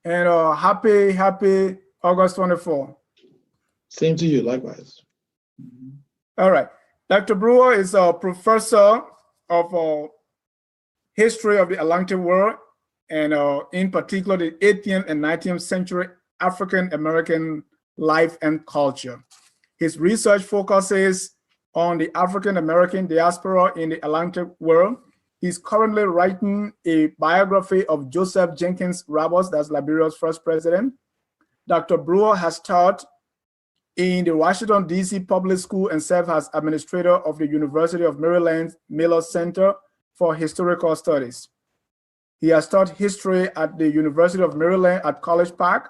And happy August 24. Same to you, likewise. All right. Dr. Brewer is a professor of history of the Atlantic world, and in particular the 18th and 19th century African American life and culture. His research focuses on the African American diaspora in the Atlantic world. He's currently writing a biography of Joseph Jenkins Roberts, that's Liberia's first president. Dr. Brewer has taught in the Washington, D.C. Public School and served as administrator of the University of Maryland Miller Center for Historical Studies. He has taught history at the University of Maryland at College Park,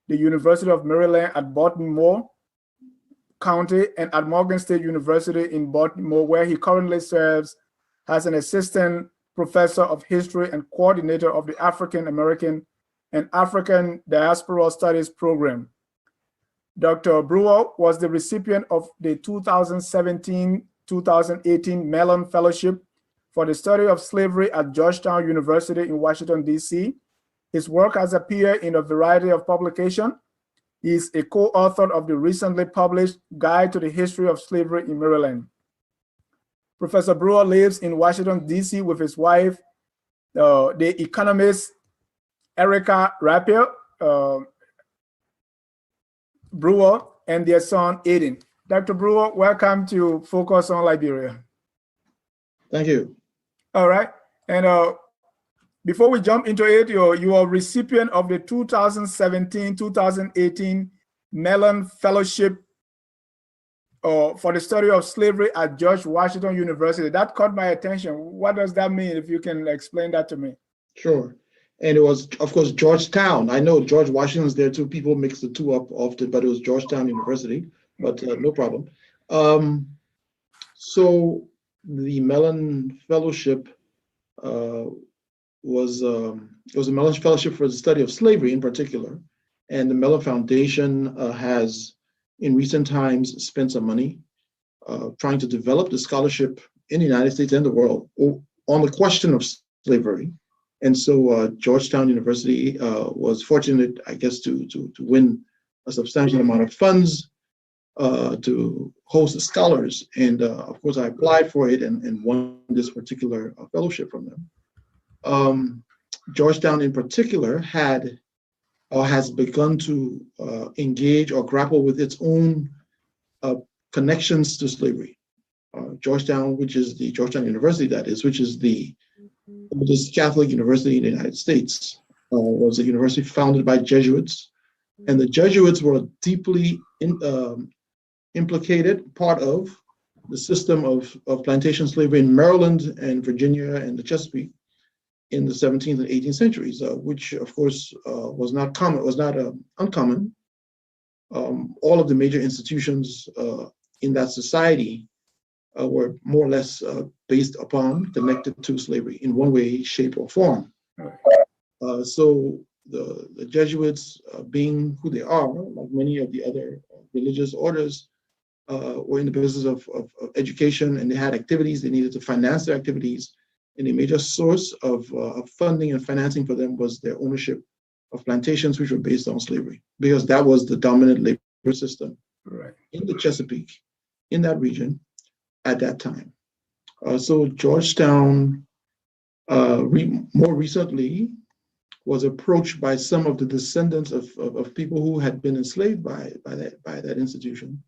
the University of Maryland at Baltimore County, and at Morgan State University in Baltimore, where he currently serves as an assistant professor of history and coordinator of the African American and African Diaspora Studies program. Dr. Brewer was the recipient of the 2017-2018 Mellon Fellowship for the study of slavery at Georgetown University in Washington, D.C. His work has appeared in a variety of publications. He is a co-author of the recently published Guide to the History of Slavery in Maryland. Professor Brewer lives in Washington, D.C. with his wife, the economist Erica Rapier Brewer, and their son, Aiden. Dr. Brewer, welcome to Focus on Liberia. Thank you. All right. And before we jump into it, you are recipient of the 2017-2018 Mellon Fellowship for the study of slavery at George Washington University. That caught my attention. What does that mean, if you can explain that to me? Sure. And it was, of course, Georgetown. I know George Washington's there too. People mix the two up often, but it was Georgetown University, but no problem. So the Mellon Fellowship was a Mellon Fellowship for the study of slavery in particular. And the Mellon Foundation has, in recent times, spent some money trying to develop the scholarship in the United States and the world on the question of slavery. And so Georgetown University was fortunate, I guess, to win a substantial amount of funds to host the scholars. And of course, I applied for it and won this particular fellowship from them. Georgetown in particular had or has begun to engage or grapple with its own connections to slavery. Georgetown, which is the Georgetown University, that is, which is the oldest Catholic university in the United States, was a university founded by Jesuits. And the Jesuits were deeply implicated, part of the system of plantation slavery in Maryland and Virginia and the Chesapeake in the 17th and 18th centuries, which of course was not uncommon. All of the major institutions in that society were more or less based upon, connected to slavery in one way, shape, or form. So the Jesuits, being who they are, like many of the other religious orders, were in the business of education, and they had activities. They needed to finance their activities, and a major source of funding and financing for them was their ownership of plantations, which were based on slavery, because that was the dominant labor system in the Chesapeake, in that region, at that time. So Georgetown, more recently, was approached by some of the descendants of people who had been enslaved by that institution.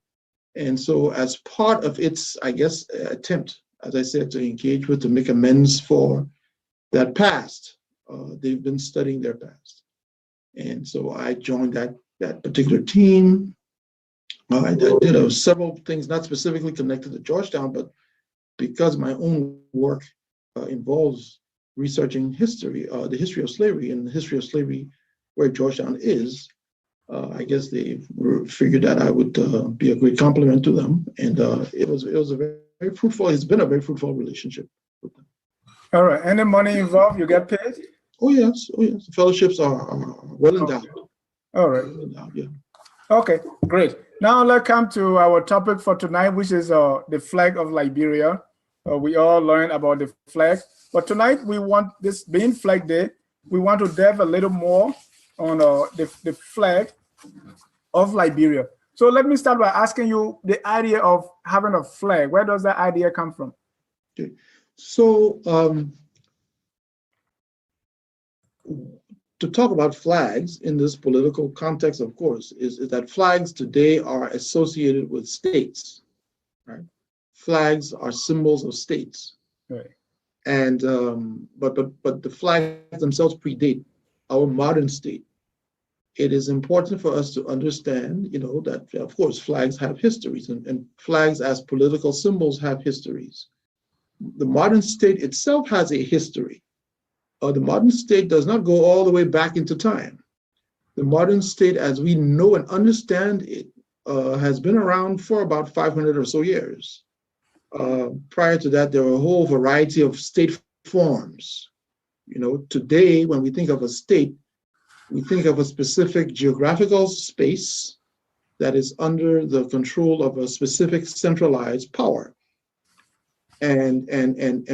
And so as part of its, I guess, attempt, as I said, to engage with, to make amends for that past, they've been studying their past. And so I joined that particular team. I did several things, not specifically connected to Georgetown, but because my own work involves researching history, the history of slavery, and the history of slavery where Georgetown is, I guess they figured that I would be a great compliment to them, and it was a very fruitful. It's been a very fruitful relationship with them. All right. Any money involved? You get paid? Oh yes. The fellowships are well endowed. All right. Well endowed, yeah. Okay, great. Now let's come to our topic for tonight, which is the flag of Liberia. We all learned about the flag, but tonight we want, this being Flag Day, we want to delve a little more on the flag of Liberia. So let me start by asking you the idea of having a flag. Where does that idea come from? Okay. So to talk about flags in this political context, of course, is that flags today are associated with states, right? Flags are symbols of states. Right. And but the flags themselves predate our modern state. It is important for us to understand, that of course flags have histories, and flags as political symbols have histories. The modern state itself has a history. The modern state does not go all the way back into time. The modern state, as we know and understand it, has been around for about 500 or so years. Prior to that, there were a whole variety of state forms. Today, when we think of a state, we think of a specific geographical space that is under the control of a specific centralized power. And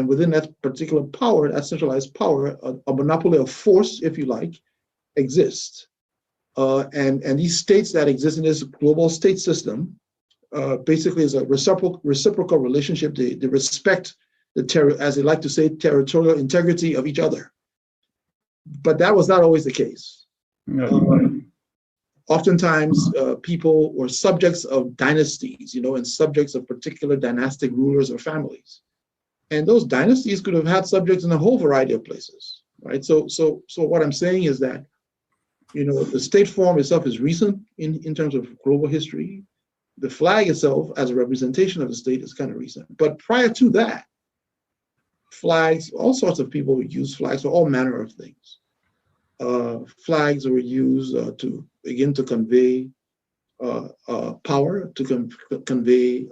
within that particular power, that centralized power, a monopoly of force, if you like, exists. And these states that exist in this global state system basically is a reciprocal relationship. They respect as they like to say, territorial integrity of each other. But that was not always the case. Oftentimes, people were subjects of dynasties, and subjects of particular dynastic rulers or families. And those dynasties could have had subjects in a whole variety of places, right? So what I'm saying is that, the state form itself is recent in terms of global history. The flag itself, as a representation of the state, is kind of recent. But prior to that, flags, all sorts of people use flags for all manner of things. Flags were used to convey power, to convey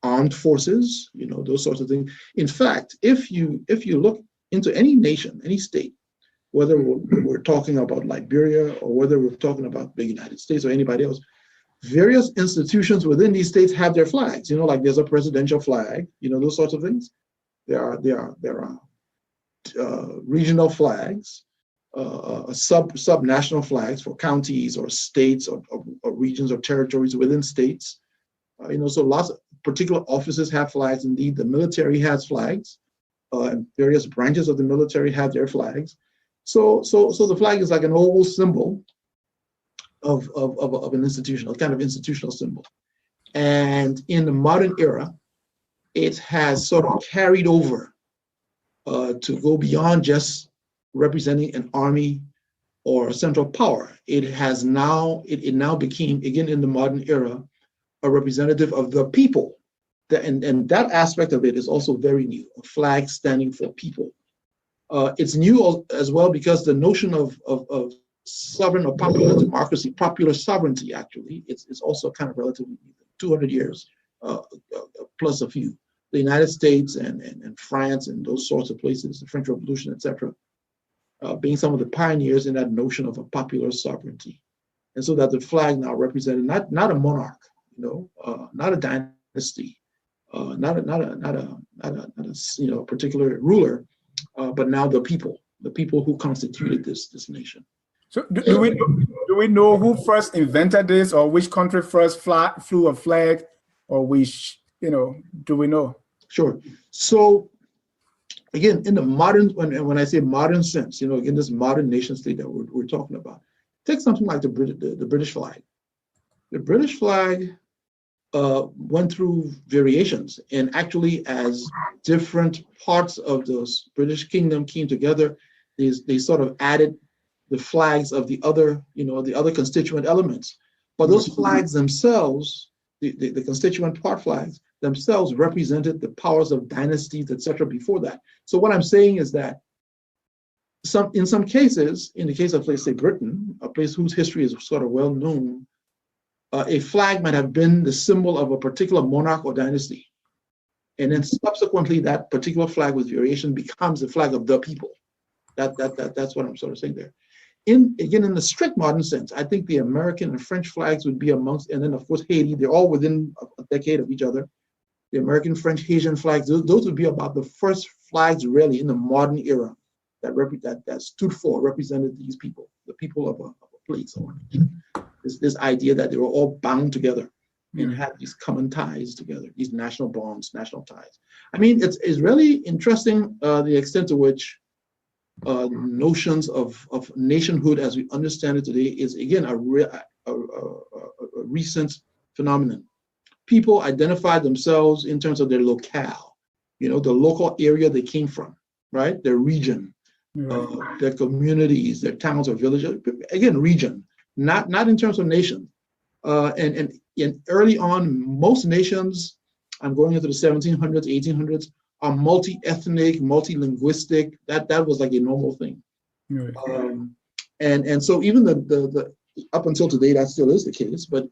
armed forces, those sorts of things. In fact, if you look into any nation, any state, whether we're talking about Liberia or whether we're talking about the United States or anybody else, various institutions within these states have their flags. Like there's a presidential flag, those sorts of things. There are regional flags, sub-national flags for counties or states or regions or territories within states. So lots of particular offices have flags. Indeed, the military has flags, and various branches of the military have their flags. So the flag is like an old symbol of an institution, a kind of institutional symbol. And in the modern era, it has sort of carried over to go beyond just representing an army or a central power. It now became, again in the modern era, a representative of the people. And that aspect of it is also very new, a flag standing for people. It's new as well because the notion of sovereign or popular democracy, popular sovereignty, actually, it's also kind of relatively 200 years plus a few. The United States and France and those sorts of places, the French Revolution, etc., being some of the pioneers in that notion of a popular sovereignty. And so that the flag now represented not a monarch, not a dynasty, not a particular ruler, but now the people who constituted this nation. So do we know who first invented this, or which country first flew a flag, or which, do we know? Sure. So again, in the modern, when I say modern sense, again, this modern nation state that we're talking about, take something like the British flag. The British flag went through variations, and actually as different parts of the British kingdom came together, they sort of added the flags of the other constituent elements. But those flags themselves, the constituent part flags themselves, represented the powers of dynasties, etc. before that. So what I'm saying is that in some cases, in the case of, let's say, Britain, a place whose history is sort of well known, a flag might have been the symbol of a particular monarch or dynasty. And then subsequently, that particular flag with variation becomes the flag of the people. That's what I'm sort of saying there. In the strict modern sense, I think the American and French flags would be amongst, and then of course Haiti, they're all within a decade of each other. The American, French, Haitian flags, those would be about the first flags really in the modern era that stood for, represented these people, the people of a place, or this idea that they were all bound together and had these common ties together, these national bonds, national ties. I mean, it's really interesting the extent to which notions of nationhood as we understand it today is, again, a recent phenomenon. People identify themselves in terms of their locale, the local area they came from, right? Their region, their communities, their towns or villages. Again, region, not in terms of nation. And early on, most nations, I'm going into the 1700s, 1800s, are multi-ethnic, multi-linguistic. That was like a normal thing. And so even the up until today, that still is the case. But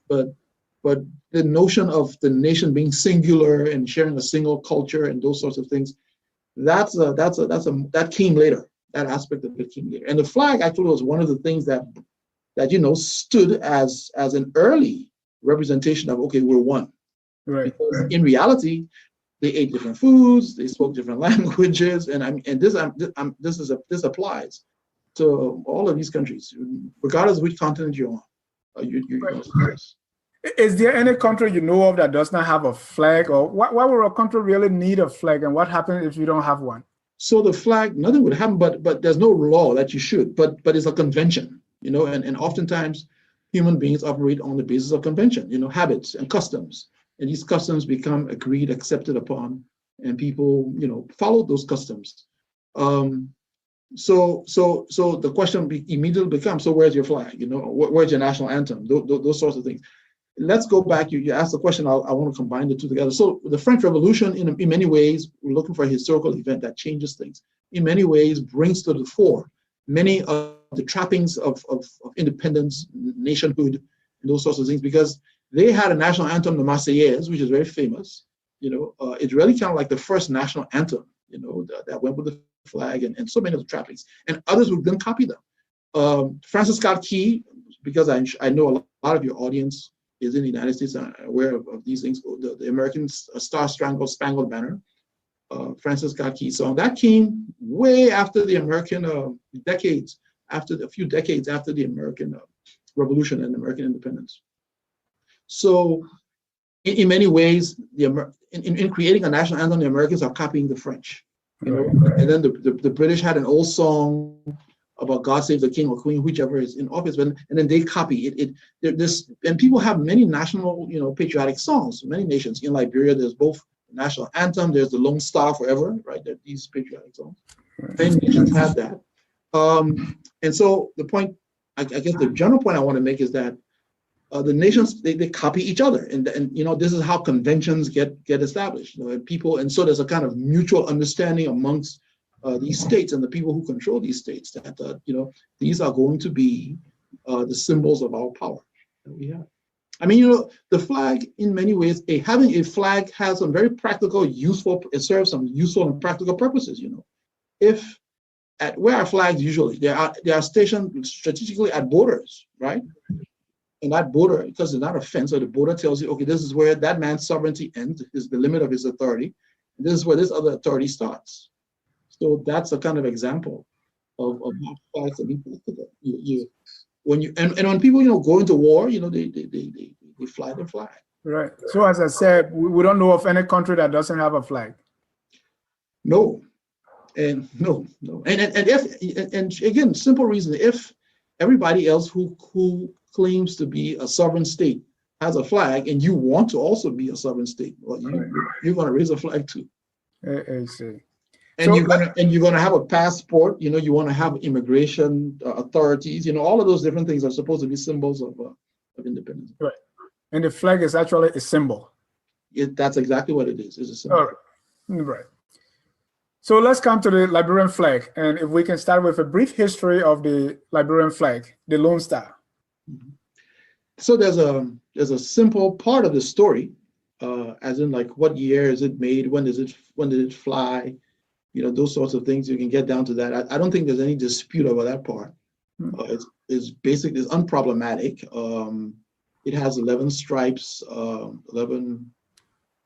the notion of the nation being singular and sharing a single culture and those sorts of things, that came later. That aspect of it came later. And the flag actually was one of the things that stood as an early representation of, okay, we're one. Right. Because in reality, they ate different foods, they spoke different languages, and this applies to all of these countries, regardless of which continent you're on. Right. Is there any country you know of that does not have a flag, or why would a country really need a flag, and what happens if you don't have one? So the flag, nothing would happen, but there's no law that you should, but it's a convention, and oftentimes human beings operate on the basis of convention, habits and customs. And these customs become agreed, accepted upon, and people, follow those customs. So the question immediately becomes: so where's your flag? Where's your national anthem? Those sorts of things. Let's go back. You asked the question. I want to combine the two together. So the French Revolution, in many ways, we're looking for a historical event that changes things. In many ways, brings to the fore many of the trappings of independence, nationhood, and those sorts of things, because they had a national anthem, the Marseillaise, which is very famous. It's really kind of like the first national anthem, that went with the flag and so many of the trappings. And others would then copy them. Francis Scott Key, because I know a lot of your audience is in the United States and aware of these things, the American Star-Spangled Banner, Francis Scott Key song, that came way after the American, a few decades after the American Revolution and American independence. So in many ways, in creating a national anthem, the Americans are copying the French. And then the British had an old song about God Save the King or Queen, whichever is in office, and then they copy it. And people have many national, patriotic songs. Many nations in Liberia, there's both the national anthem, there's the Lone Star Forever, right? There are these patriotic songs. Many nations have that. And so the point, I guess the general point I want to make is that the nations, they copy each other, and this is how conventions get established. And so there's a kind of mutual understanding amongst these states and the people who control these states that these are going to be the symbols of our power that we have. I mean, the flag, in many ways, having a flag has some very practical, it serves some useful and practical purposes. If where are flags usually? They are stationed strategically at borders, right? And that border, because it's not a fence, so the border tells you, okay, this is where that man's sovereignty ends, is the limit of his authority. And this is where this other authority starts. So that's a kind of example of how flags are being practical. When people go into war, they fly the flag. Right. So as I said, we don't know of any country that doesn't have a flag. No. And no. And again, simple reason: if everybody else who claims to be a sovereign state has a flag, and you want to also be a sovereign state, well, you're going to raise a flag too. I see. And you're gonna have a passport. You want to have immigration authorities. All of those different things are supposed to be symbols of independence. Right. And the flag is actually a symbol. That's exactly what it is. It's a symbol. Right. So let's come to the Liberian flag, and if we can start with a brief history of the Liberian flag, the Lone Star. Mm-hmm. So there's a simple part of the story, as in, like, what year is it made? When did it fly? Those sorts of things. You can get down to that. I don't think there's any dispute about that part. It's basic. It's unproblematic. It has 11 stripes, 11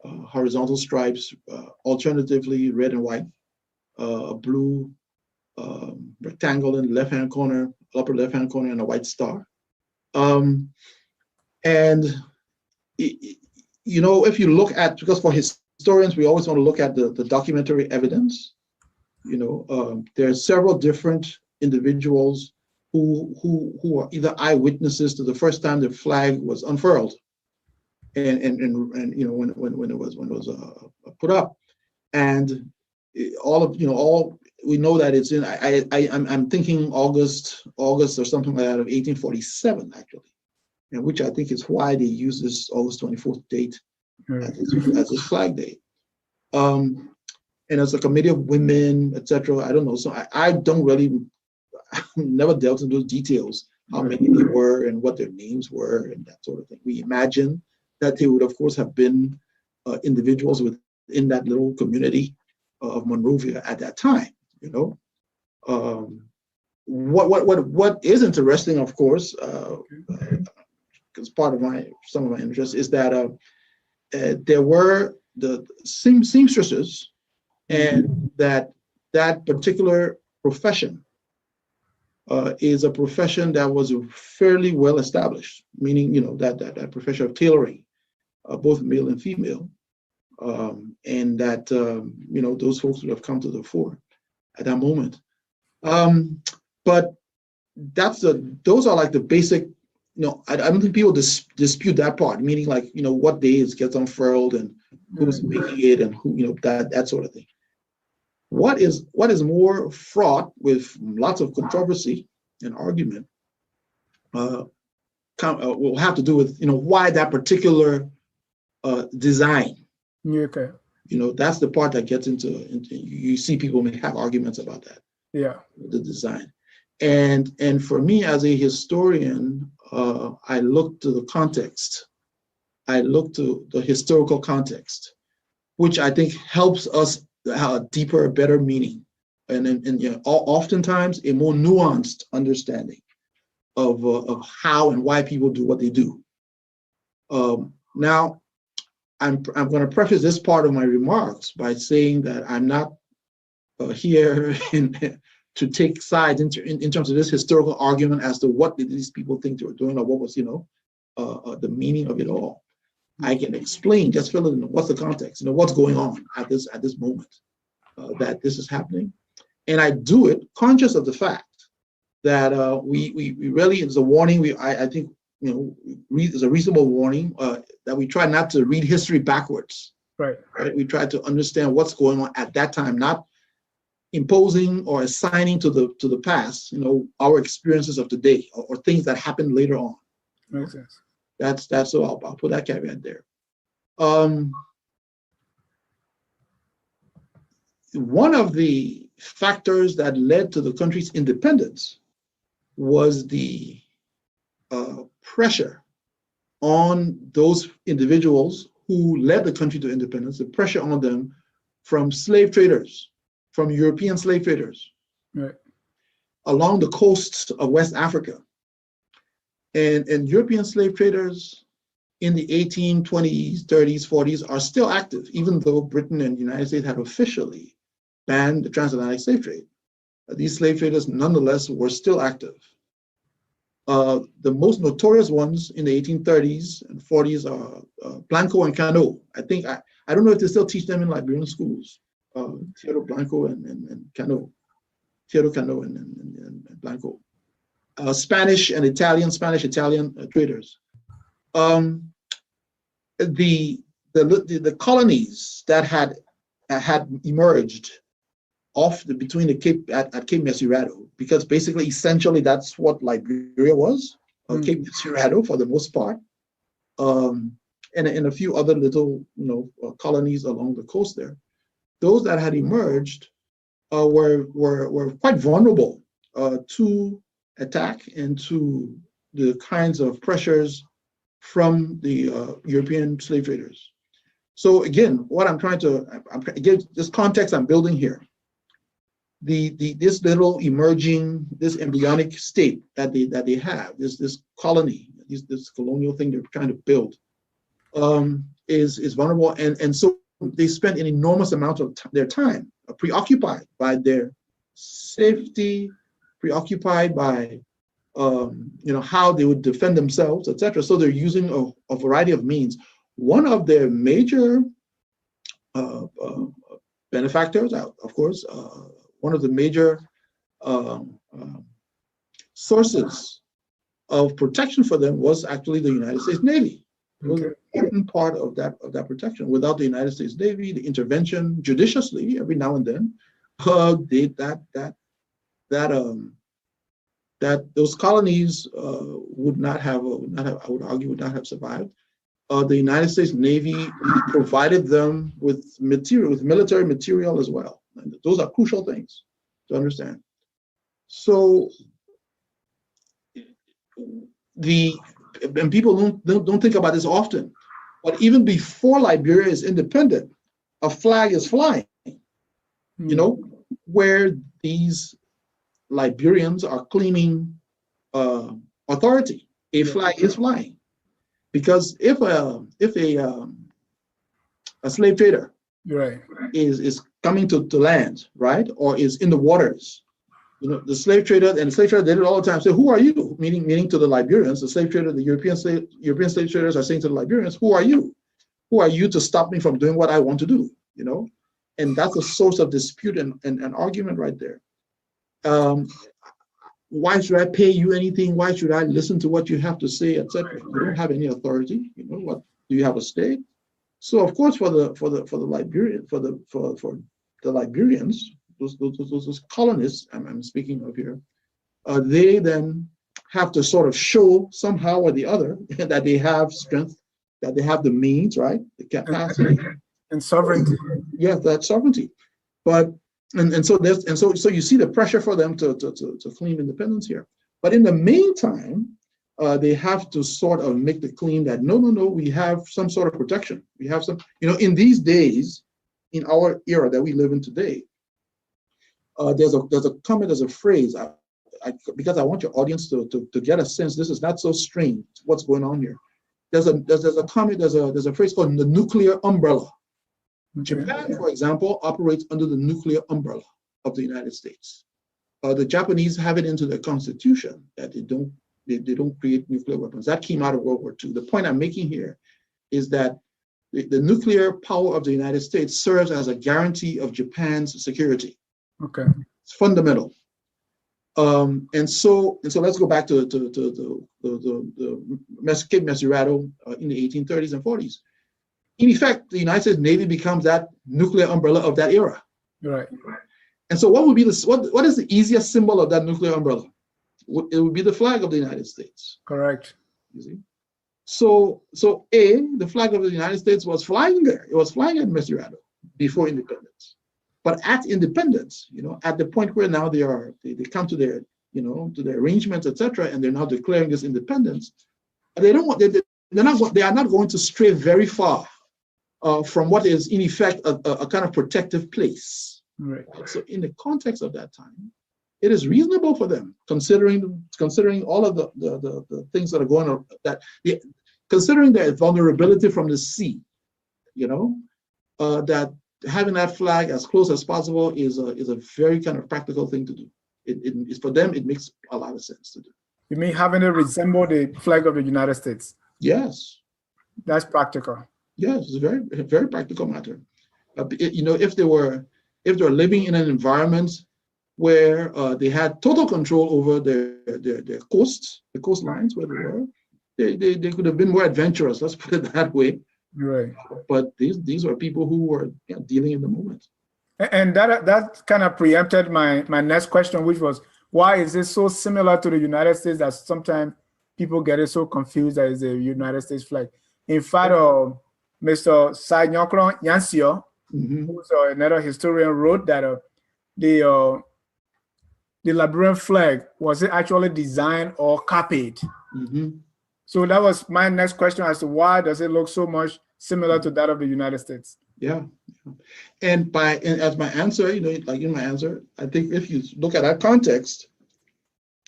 horizontal stripes, alternatively red and white, a blue rectangle in the left-hand corner, upper left-hand corner, and a white star. And you know, if you look at, because for historians, we always want to look at the documentary evidence. You know, there are several different individuals who are either eyewitnesses to the first time the flag was unfurled, and you know, when it was put up, and all we know that it's in I'm thinking August or something like that of 1847 actually, and which I think is why they use this August 24th date as a flag day. And as a committee of women, etc. I don't know. So I don't really, never dealt into those details, how many they were and what their names were and that sort of thing. We imagine that they would, of course, have been individuals within that little community of Monrovia at that time. You know, what is interesting, of course, because part of some of my interest is that there were the seamstresses. And that particular profession is a profession that was fairly well established, meaning, you know, that profession of tailoring, both male and female, and that, you know, those folks would have come to the fore at that moment. But those are like the basic, you know, I don't think people dispute that part, meaning like, you know, what day it gets unfurled and who's making it and who, you know, that sort of thing. What is more fraught with lots of controversy and argument will have to do with, you know, why that particular design. Okay. You know, that's the part that gets into you see people may have arguments about that. Yeah. The design. And for me as a historian, I look to the context. I look to the historical context, which I think helps us have a deeper, better meaning, and you know, oftentimes a more nuanced understanding of how and why people do what they do. Now, I'm going to preface this part of my remarks by saying that I'm not here to take sides in terms of this historical argument as to what did these people think they were doing or what was, you know, the meaning of it all. I can explain, just fill in what's the context, you know, what's going on at this moment that this is happening, and I do it conscious of the fact that we really, it's a warning. I think, you know, it's a reasonable warning that we try not to read history backwards. Right. We try to understand what's going on at that time, not imposing or assigning to the past, you know, our experiences of today or things that happened later on. Makes sense. That's so I'll put that caveat there. One of the factors that led to the country's independence was the pressure on those individuals who led the country to independence, the pressure on them from slave traders, from European slave traders, right, along the coasts of West Africa. And European slave traders in the 1820s, 30s, 40s are still active, even though Britain and the United States had officially banned the transatlantic slave trade. These slave traders, nonetheless, were still active. The most notorious ones in the 1830s and 40s are Blanco and Cano. I don't know if they still teach them in Liberian schools. Theodore Blanco and Cano. Theodore Cano and Blanco. Spanish Italian traders. The colonies that had emerged between the Cape at Cape Mesurado, because basically, essentially, that's what Liberia was, Cape Mesurado for the most part, and a few other little, you know, colonies along the coast there. Those that had emerged were quite vulnerable to attack and to the kinds of pressures from the European slave traders. So again, what I'm trying to give this context I'm building here. This little emerging, this embryonic state that they have, this colony, this colonial thing they're trying to build, is vulnerable, and so they spend an enormous amount of their time preoccupied by their safety, preoccupied by how they would defend themselves, etc. So they're using a variety of means. One of their major benefactors, of course, one of the major sources of protection for them was actually the United States Navy. It was an important part of that protection. Without the United States Navy, the intervention judiciously every now and then, those colonies would not have, I would argue, would not have survived. The United States Navy provided them with material, with military material as well. And those are crucial things to understand. So and people don't think about this often, but even before Liberia is independent, a flag is flying, where these Liberians are claiming authority. A flag is flying, because if a slave trader is coming to land, right, or is in the waters, the slave trader did it all the time. Say, who are you? Meaning to the Liberians, the slave trader, the European slave traders are saying to the Liberians, who are you? Who are you to stop me from doing what I want to do? And that's a source of dispute and argument right there. Why should I pay you anything? Why should I listen to what you have to say, etc.? You don't have any authority. What do you have a stake? So of course, for the Liberians, those colonists I'm speaking of here, they then have to sort of show somehow or the other that they have strength, that they have the means, right, the capacity and sovereignty. Yeah, that sovereignty. But so you see the pressure for them to claim independence here. But in the meantime, they have to sort of make the claim that no, we have some sort of protection. We have some, in these days, in our era that we live in today, there's a comment, there's a phrase, because I want your audience to get a sense. This is not so strange. What's going on here? There's a comment. There's a phrase called the nuclear umbrella. Japan, for example, operates under the nuclear umbrella of the United States. The Japanese have it into their constitution that they don't create nuclear weapons. That came out of World War II. The point I'm making here is that the nuclear power of the United States serves as a guarantee of Japan's security. Okay, it's fundamental. And so let's go back to Cape Mesurado in the 1830s and 40s. In effect, the United States Navy becomes that nuclear umbrella of that era. Right. And so what would be what is the easiest symbol of that nuclear umbrella? It would be the flag of the United States. Correct. You see? So the flag of the United States was flying there. It was flying at Mesurado before independence. But at independence, at the point where now they come to their, to their arrangements, etc., and they're now declaring this independence, they are not going to stray very far from what is in effect a kind of protective place. Right. So in the context of that time, it is reasonable for them, considering all of the things that are going on, considering their vulnerability from the sea, that having that flag as close as possible is a very kind of practical thing to do. It's for them, it makes a lot of sense to do. You mean having it resemble the flag of the United States? Yes. That's practical. Yes, it's a very, very practical matter. If they were living in an environment where they had total control over their coasts, the coastlines where they were, they could have been more adventurous. Let's put it that way. Right. But these are people who were dealing in the moment. And that kind of preempted my next question, which was, why is this so similar to the United States that sometimes people get it so confused that it's a United States flag? In fact, Mr. Sanyokron Yansio, who's another historian, wrote that the Liberian flag, was it actually designed or copied? So that was my next question as to why does it look so much similar to that of the United States? Yeah. And as my answer, like in my answer, I think if you look at that context,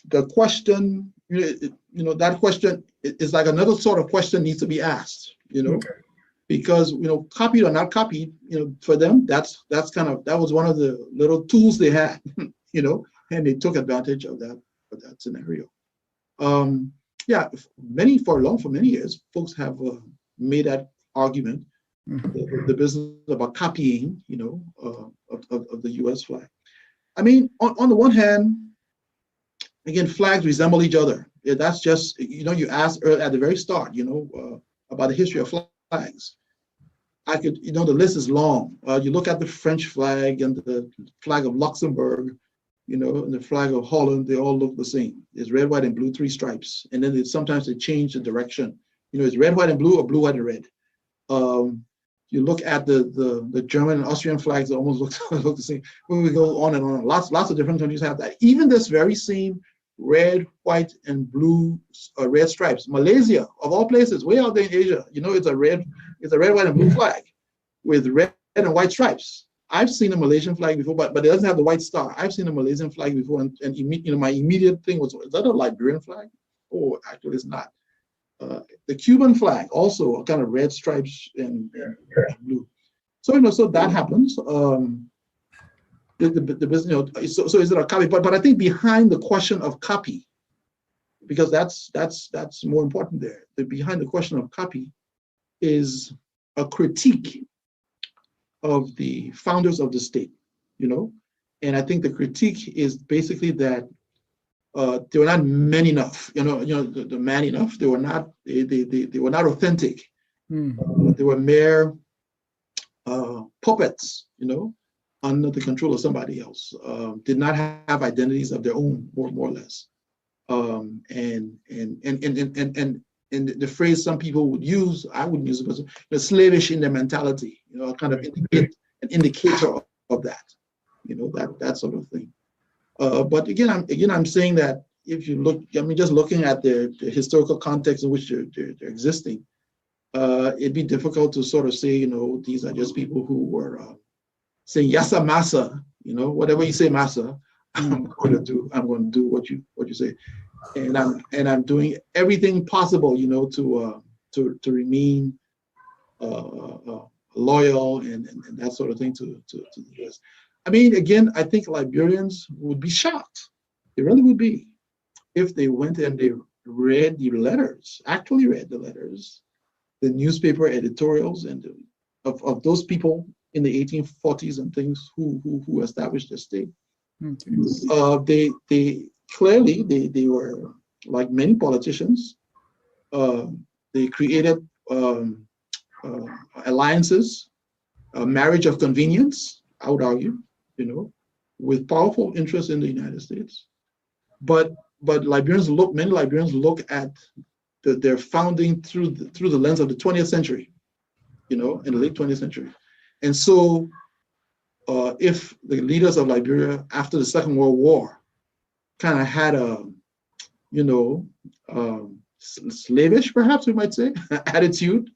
the question, that question is like another sort of question needs to be asked, Okay. Because, copied or not copied, for them, that was one of the little tools they had, and they took advantage of that scenario. Yeah, for many years, folks have made that argument, the business about copying, of the U.S. flag. I mean, on the one hand, again, flags resemble each other. Yeah, that's just, you asked earlier at the very start, about the history of flags. I could, the list is long. You look at the French flag and the flag of Luxembourg, and the flag of Holland, they all look the same. It's red, white, and blue, 3 stripes. And then sometimes they change the direction. It's red, white, and blue, or blue, white, and red. You look at the German and Austrian flags, they almost look the same. We go on and on. Lots of different countries have that. Even this very same red, white, and blue, red stripes. Malaysia, of all places, way out there in Asia, it's a red, white, and blue flag with red and white stripes. I've seen a Malaysian flag before, but it doesn't have the white star. I've seen a Malaysian flag before, and my immediate thing was, is that a Liberian flag? Oh, actually, it's not. The Cuban flag also kind of red stripes and blue. So that happens. The business, so is it a copy? But I think behind the question of copy, because that's more important there. Behind the question of copy is a critique of the founders of the state, and I think the critique is basically that they were not men enough, the man enough. They were not authentic. They were mere puppets, under the control of somebody else. Did not have identities of their own, more or less. And the phrase some people would use, I wouldn't use it, but the slavish in their mentality, kind of an indicator of that, that sort of thing. But again, I'm saying that if you look, just looking at the historical context in which they're existing, it'd be difficult to sort of say, these are just people who were saying yasa masa, whatever you say masa, I'm going to do what you say, and I'm doing everything possible, to remain loyal and that sort of thing to the US. I mean, again, I think Liberians would be shocked. They really would be, if they went and they read the letters, actually read the letters, the newspaper editorials, and of those people in the 1840s and things who established the state. They clearly they were like many politicians. They created alliances, marriage of convenience, I would argue, with powerful interests in the United States. But many Liberians look at their founding through the lens of the 20th century, in the late 20th century. And so if the leaders of Liberia after the Second World War kind of had a, slavish, perhaps we might say, attitude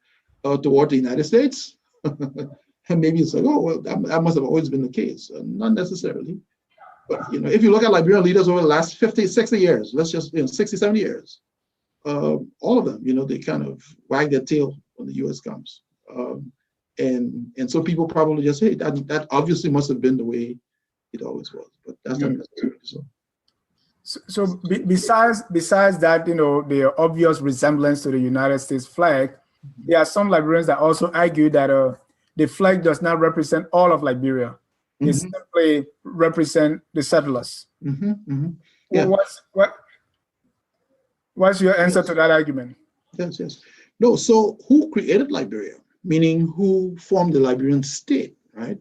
toward the United States, and maybe it's like, oh, well, that must have always been the case. Not necessarily. But, if you look at Liberian leaders over the last 50, 60 years, let's just, 60, 70 years, all of them, they kind of wag their tail when the U.S. comes. And so people probably just say, that obviously must have been the way it always was. But that's not necessarily so. So besides that, the obvious resemblance to the United States flag, there are some Liberians that also argue that the flag does not represent all of Liberia. It simply represent the settlers. Yeah. Well, what's your answer to that argument? Yes. No, so who created Liberia? Meaning who formed the Liberian state, right?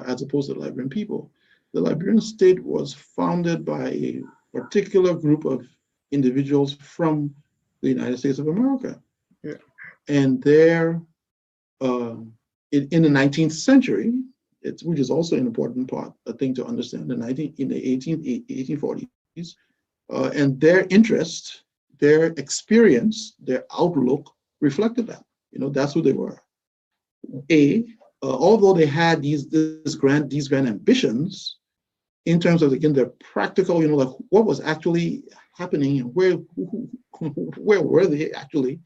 As opposed to the Liberian people. The Liberian state was founded by a particular group of individuals from the United States of America. Yeah. And there, in the 19th century, which is also an important part, a thing to understand, in the 1840s, and their interest, their experience, their outlook reflected that. That's who they were. Although they had these grand ambitions in terms of, again, their practical, like what was actually happening and where were they actually?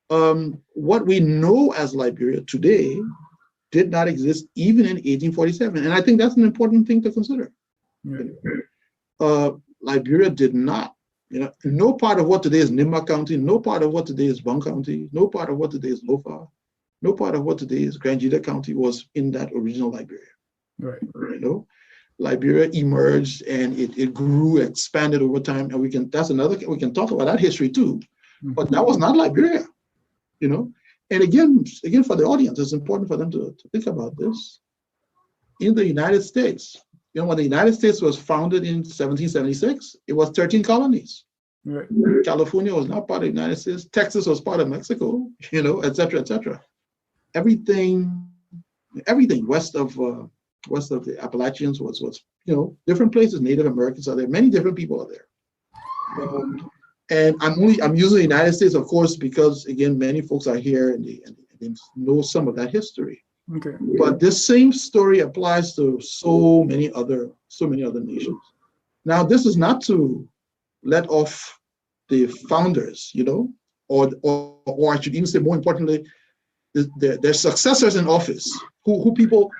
What we know as Liberia today did not exist even in 1847, and I think that's an important thing to consider. Liberia did not. No part of what today is Nimba County, no part of what today is Bong County, no part of what today is Lofa, no part of what today is Grand Jita County was in that original Liberia. Right. Liberia emerged and it grew, expanded over time, and we can talk about that history too. But that was not Liberia, And again, for the audience, it's important for them to think about this. In the United States, when the United States was founded in 1776, it was 13 colonies. Right. California was not part of the United States. Texas was part of Mexico, et cetera, et cetera. Everything west of the Appalachians was different places. Native Americans are there. Many different people are there. And I'm using the United States, of course, because again, many folks are here and they know some of that history. Okay. But this same story applies to so many other nations. Now, this is not to let off the founders, or I should even say more importantly, their successors in office, who people,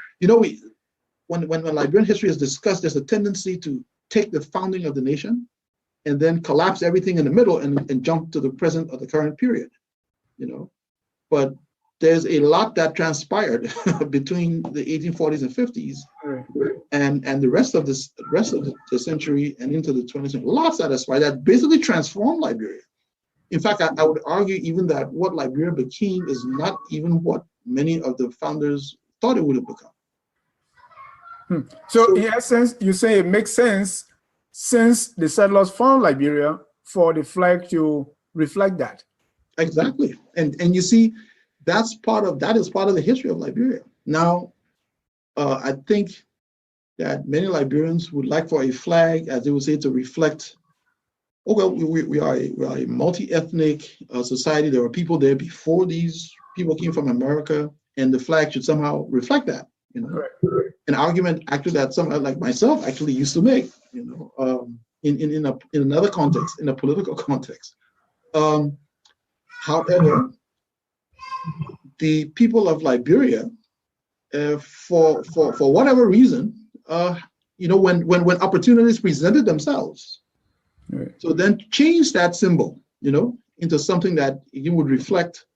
when Liberian history is discussed, there's a tendency to take the founding of the nation and then collapse everything in the middle and jump to the present or the current period, But there's a lot that transpired between the 1840s and 50s, and the rest of the century and into the 20th century. Lots that transpired that basically transformed Liberia. In fact, I would argue even that what Liberia became is not even what many of the founders thought it would have become. So in essence, you say it makes sense since the settlers found Liberia for the flag to reflect that. Exactly, and you see, that is part of the history of Liberia. Now, I think that many Liberians would like for a flag, as they would say, to reflect. Oh well, we are a multi-ethnic society. There were people there before these people came from America, and the flag should somehow reflect that. Right. An argument actually that someone like myself actually used to make. In another context, in a political context. However, the people of Liberia, for whatever reason, when opportunities presented themselves, so then change that symbol, into something that you would reflect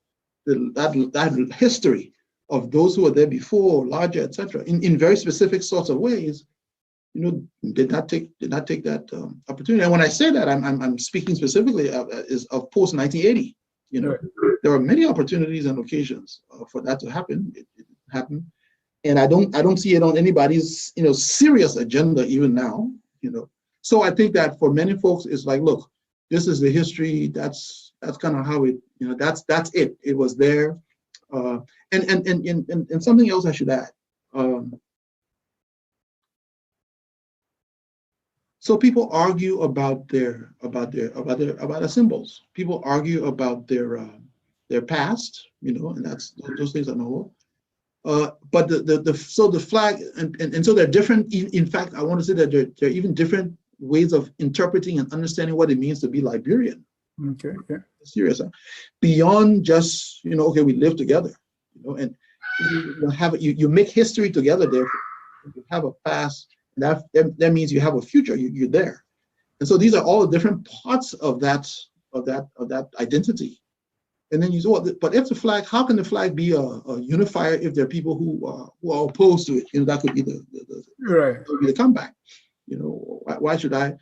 that history of those who were there before, larger, etc., in very specific sorts of ways. Did not take that opportunity. And when I say that, I'm speaking specifically of post 1980. There were many opportunities and occasions for that to happen. It happened, and I don't see it on anybody's serious agenda even now. So I think that for many folks, it's like, look, this is the history. That's kind of how it. That's it. It was there, and something else I should add. So people argue about their symbols. People argue about their past, and those things are normal. But the flag, and so they're different. In fact, I want to say that there are even different ways of interpreting and understanding what it means to be Liberian. Okay. Yeah. Serious, huh? Beyond just okay, we live together, and you make history together. Therefore, you have a past. That means you have a future. You're there, and so these are all the different parts of that identity. And then you say, well, but if the flag, how can the flag be a unifier if there are people who are opposed to it? That could be that would be the comeback. Why should I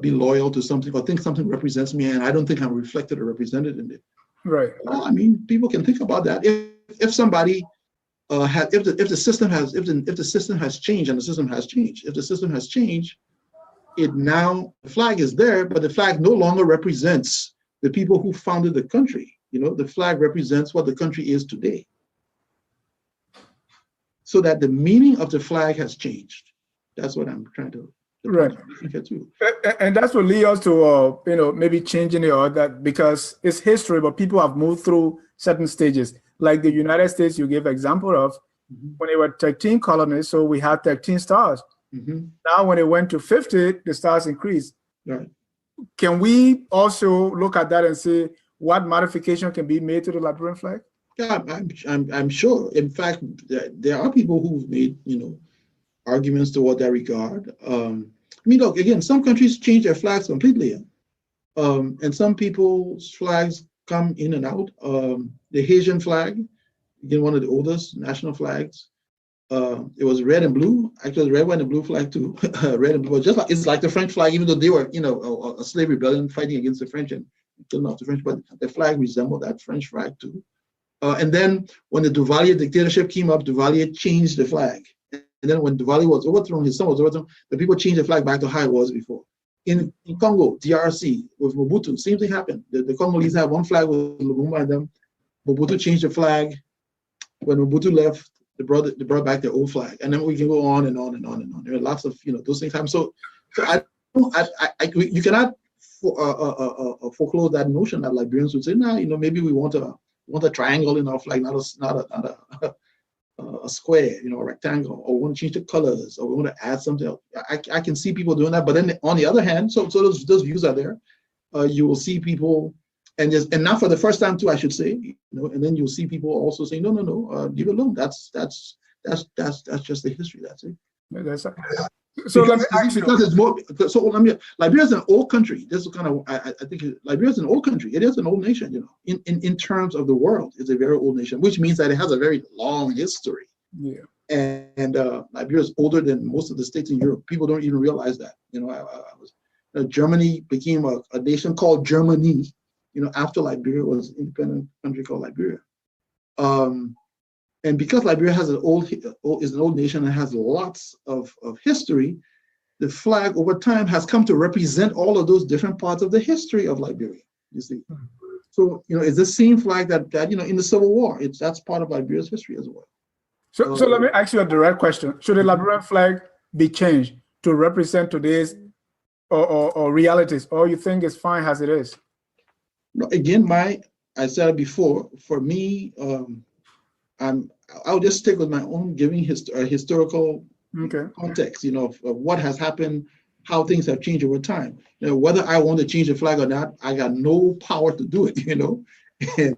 be loyal to something or think something represents me and I don't think I'm reflected or represented in it? Right. Well, I mean, people can think about that. If somebody if the system has changed, and the system has changed, if the system has changed, the flag is there, but the flag no longer represents the people who founded the country. The flag represents what the country is today. So that the meaning of the flag has changed. That's what I'm trying to get to. And that's what leads us to maybe changing it or that, because it's history, but people have moved through certain stages. Like the United States, you gave example of when there were 13 colonies, so we had 13 stars. Now, when it went to 50, the stars increased. Right. Can we also look at that and say what modification can be made to the Liberian flag? Yeah, I'm sure. In fact, there are people who've made arguments toward that regard. mean, look, again, some countries change their flags completely. And some people's flags come in and out. The Haitian flag, again, one of the oldest national flags. It was red and blue. Actually, red, white, and blue flag too. Red and blue, just like it's like the French flag, even though they were, a slave rebellion fighting against the French and killing off the French, but the flag resembled that French flag too. And then when the Duvalier dictatorship came up, Duvalier changed the flag. And then when Duvalier was overthrown, his son was overthrown, the people changed the flag back to how it was before. In Congo, DRC, with Mobutu, same thing happened. The Congolese had one flag with Lumumba and them. Mobutu changed the flag. When Mobutu left, they brought back their old flag. And then we can go on and on and on and on. There are lots of, those things happen. So you cannot foreclose that notion that Liberians would say, maybe we want a triangle in our flag, not a square, a rectangle, or we want to change the colors, or we want to add something else. I can see people doing that, but then on the other hand, so those views are there. You will see people, and not for the first time too, I should say, and then you'll see people also saying, no, leave it alone. That's just the history. That's it. So let me ask you. Because it's more. So Liberia is an old country. This is kind of I think Liberia is an old country. It is an old nation. In terms of the world, it's a very old nation, which means that it has a very long history. Yeah. And Liberia is older than most of the states in Europe. People don't even realize that. Germany became a nation called Germany. After Liberia was an independent country called Liberia. And because Liberia is an old nation and has lots of history, the flag over time has come to represent all of those different parts of the history of Liberia. You see, so it's the same flag that in the Civil War. That's part of Liberia's history as well. So let me ask you a direct question: should the Liberian flag be changed to represent today's or realities, or you think it's fine as it is? No, again, I said it before. For me, I'll just stick with my own giving historical context, of what has happened, how things have changed over time. Whether I want to change the flag or not, I got no power to do it, and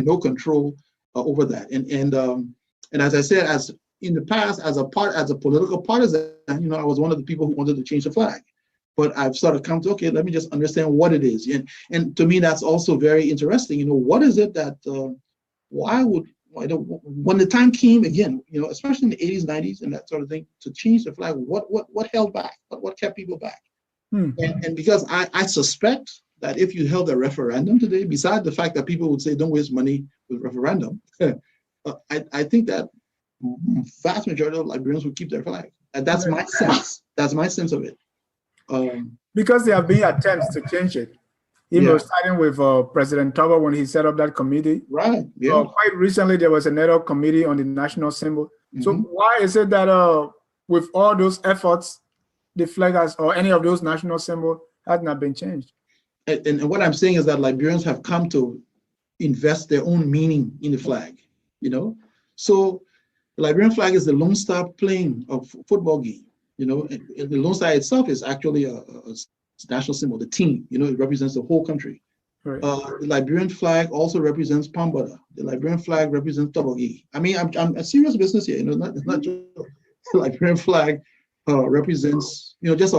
no control over that. And as I said, as in the past, as a political partisan, I was one of the people who wanted to change the flag. But I've sort of come to, okay, let me just understand what it is. And to me, that's also very interesting. What is it that when the time came again, especially in the 80s, 90s, and that sort of thing, to change the flag, what held back? What kept people back? And because I suspect that if you held a referendum today, besides the fact that people would say don't waste money with referendum, I think that vast majority of Liberians would keep their flag. And that's my sense. That's my sense of it. Because there have been attempts to change it. Starting with President Togo when he set up that committee. Right. Yeah. Quite recently, there was another committee on the national symbol. So why is it that with all those efforts, the flag or any of those national symbols has not been changed? And what I'm saying is that Liberians have come to invest their own meaning in the flag. So the Liberian flag is the Lone Star playing a football game. And the Lone Star itself is actually a national symbol, the team. It represents the whole country. Right. The Liberian flag also represents Pambada. The Liberian flag represents Tobogi. I mean, I'm a serious business here. It's not just the Liberian flag represents, just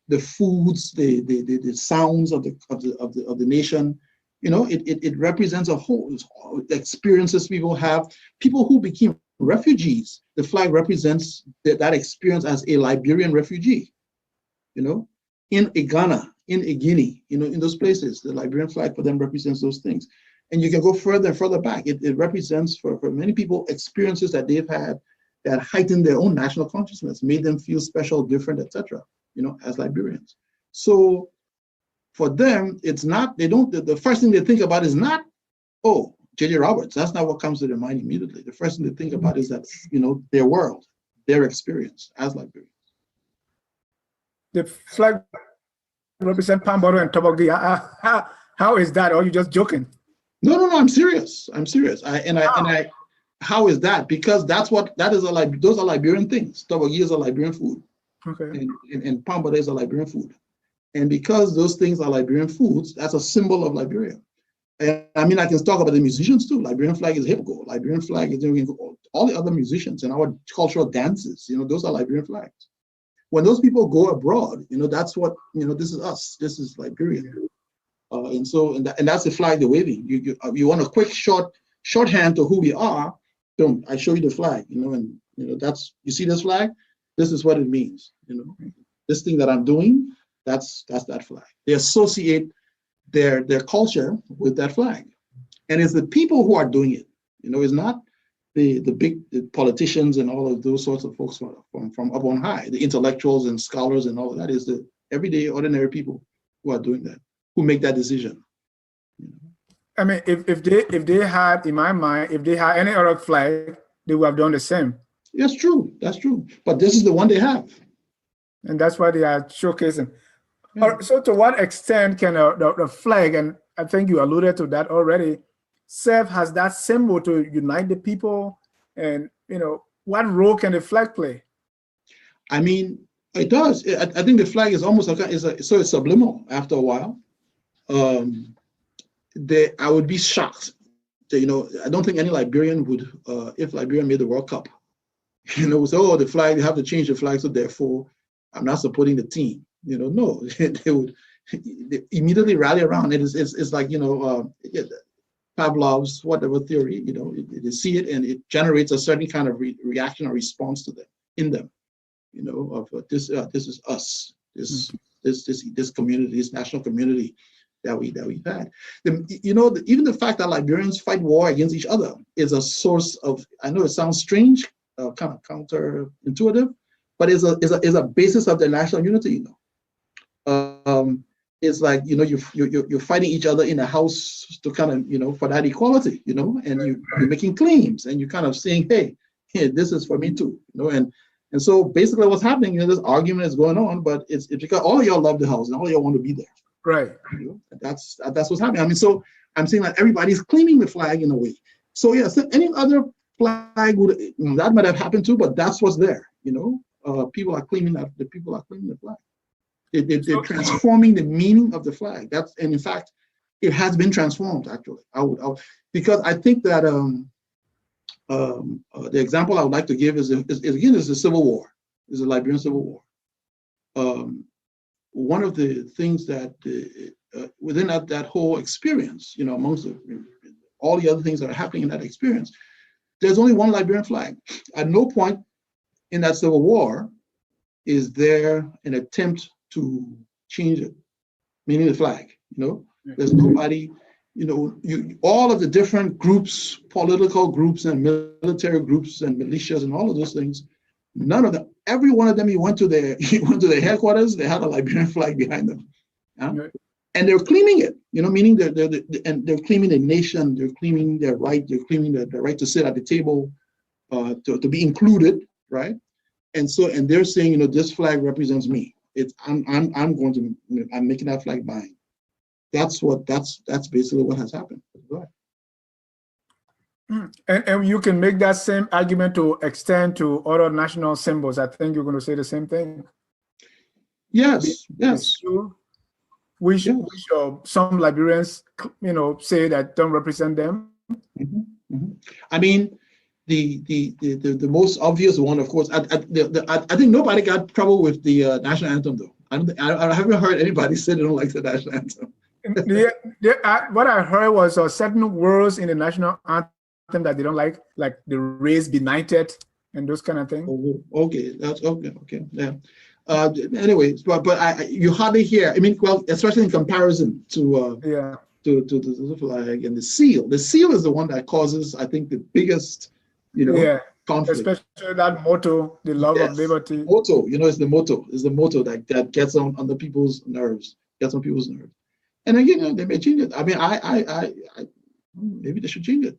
the foods, the sounds of the nation. It represents a whole experiences people have. People who became refugees, the flag represents that experience as a Liberian refugee. In Ghana, in Guinea, in those places, the Liberian flag for them represents those things. And you can go further and further back. It represents for many people experiences that they've had that heightened their own national consciousness, made them feel special, different, etc. As Liberians. So for them, it's not, the first thing they think about is not, oh, J.J. Roberts. That's not what comes to their mind immediately. The first thing they think about is that, their world, their experience as Liberians. The flag represents Pamboro and Tobogi. How is that? Or are you just joking? No, I'm serious. How is that? Because those are Liberian things. Tobogi is a Liberian food. Okay. And Pamboro is a Liberian food. And because those things are Liberian foods, that's a symbol of Liberia. And I mean, I can talk about the musicians too. Liberian flag is hip go. Liberian flag is all the other musicians and our cultural dances. Those are Liberian flags. when those people go abroad, that's what, this is us. This is Liberia. And that's the flag they're waving. You want a quick shorthand to who we are. Boom, I show you the flag, and that's, you see this flag, this is what it means. This thing that I'm doing, that's that flag. They associate their culture with that flag. And it's the people who are doing it. It's not the big politicians and all of those sorts of folks from up on high, the intellectuals and scholars and all of that. Is the everyday ordinary people who are doing that, who make that decision. I mean, if they had, in my mind, if they had any other flag, they would have done the same. That's true. That's true. But this is the one they have. And that's why they are showcasing. Yeah. So to what extent can the flag, and I think you alluded to that already, serve as that symbol to unite the people? And, what role can the flag play? I mean, it does. I think the flag is almost so it's subliminal after a while. I would be shocked. I don't think any Liberian would, if Liberia made the World Cup, say, oh, the flag, they have to change the flag, so therefore I'm not supporting the team. No, they would immediately rally around it. It's like, Pavlov's whatever theory, they see it and it generates a certain kind of reaction or response to them, in them, of this is us, this community, this national community that we've had. Even the fact that Liberians fight war against each other is a source of, I know it sounds strange, kind of counterintuitive, but is a basis of their national unity. It's like, you're fighting each other in a house to kind of, for that equality, and you're making claims and you're kind of saying, hey, this is for me too, and so basically what's happening, this argument is going on, but it's because all of y'all love the house and all y'all want to be there. Right. That's what's happening. I mean, so I'm saying that everybody's claiming the flag in a way. So yeah, so any other flag would, that might have happened too, but that's what's there. People are claiming that the people are claiming the flag. They're transforming the meaning of the flag. And in fact, it has been transformed actually. Because I think that the example I would like to give is the Civil War, is the Liberian Civil War. One of the things that within that whole experience, amongst all the other things that are happening in that experience, there's only one Liberian flag. At no point in that Civil War is there an attempt to change it, meaning the flag. There's nobody, all of the different groups, political groups and military groups and militias and all of those things, none of them, every one of them, you went to their headquarters, they had a Liberian flag behind them. Right. And they're claiming it, meaning they're claiming the nation, they're claiming their right, they're claiming the right to sit at the table, to be included, right? And they're saying, this flag represents me. I'm making that flag mine. That's basically what has happened. Go ahead. And you can make that same argument to extend to other national symbols. I think you're going to say the same thing. Yes. Which some Liberians, say that don't represent them. Mm-hmm. Mm-hmm. I mean, the most obvious one, of course. I think nobody got trouble with the national anthem, though. I haven't heard anybody say they don't like the national anthem. What I heard was certain words in the national anthem that they don't like the race benighted and those kind of things. Okay, that's okay. Okay, yeah. Anyway, but you hardly hear. I mean, well, especially in comparison to the flag and the seal. The seal is the one that causes, I think, the biggest, conflict. Especially that motto, the love of liberty. Motto, it's the motto. It's the motto that gets on the people's nerves. Gets on people's nerves. And again, they may change it. I mean, I maybe they should change it.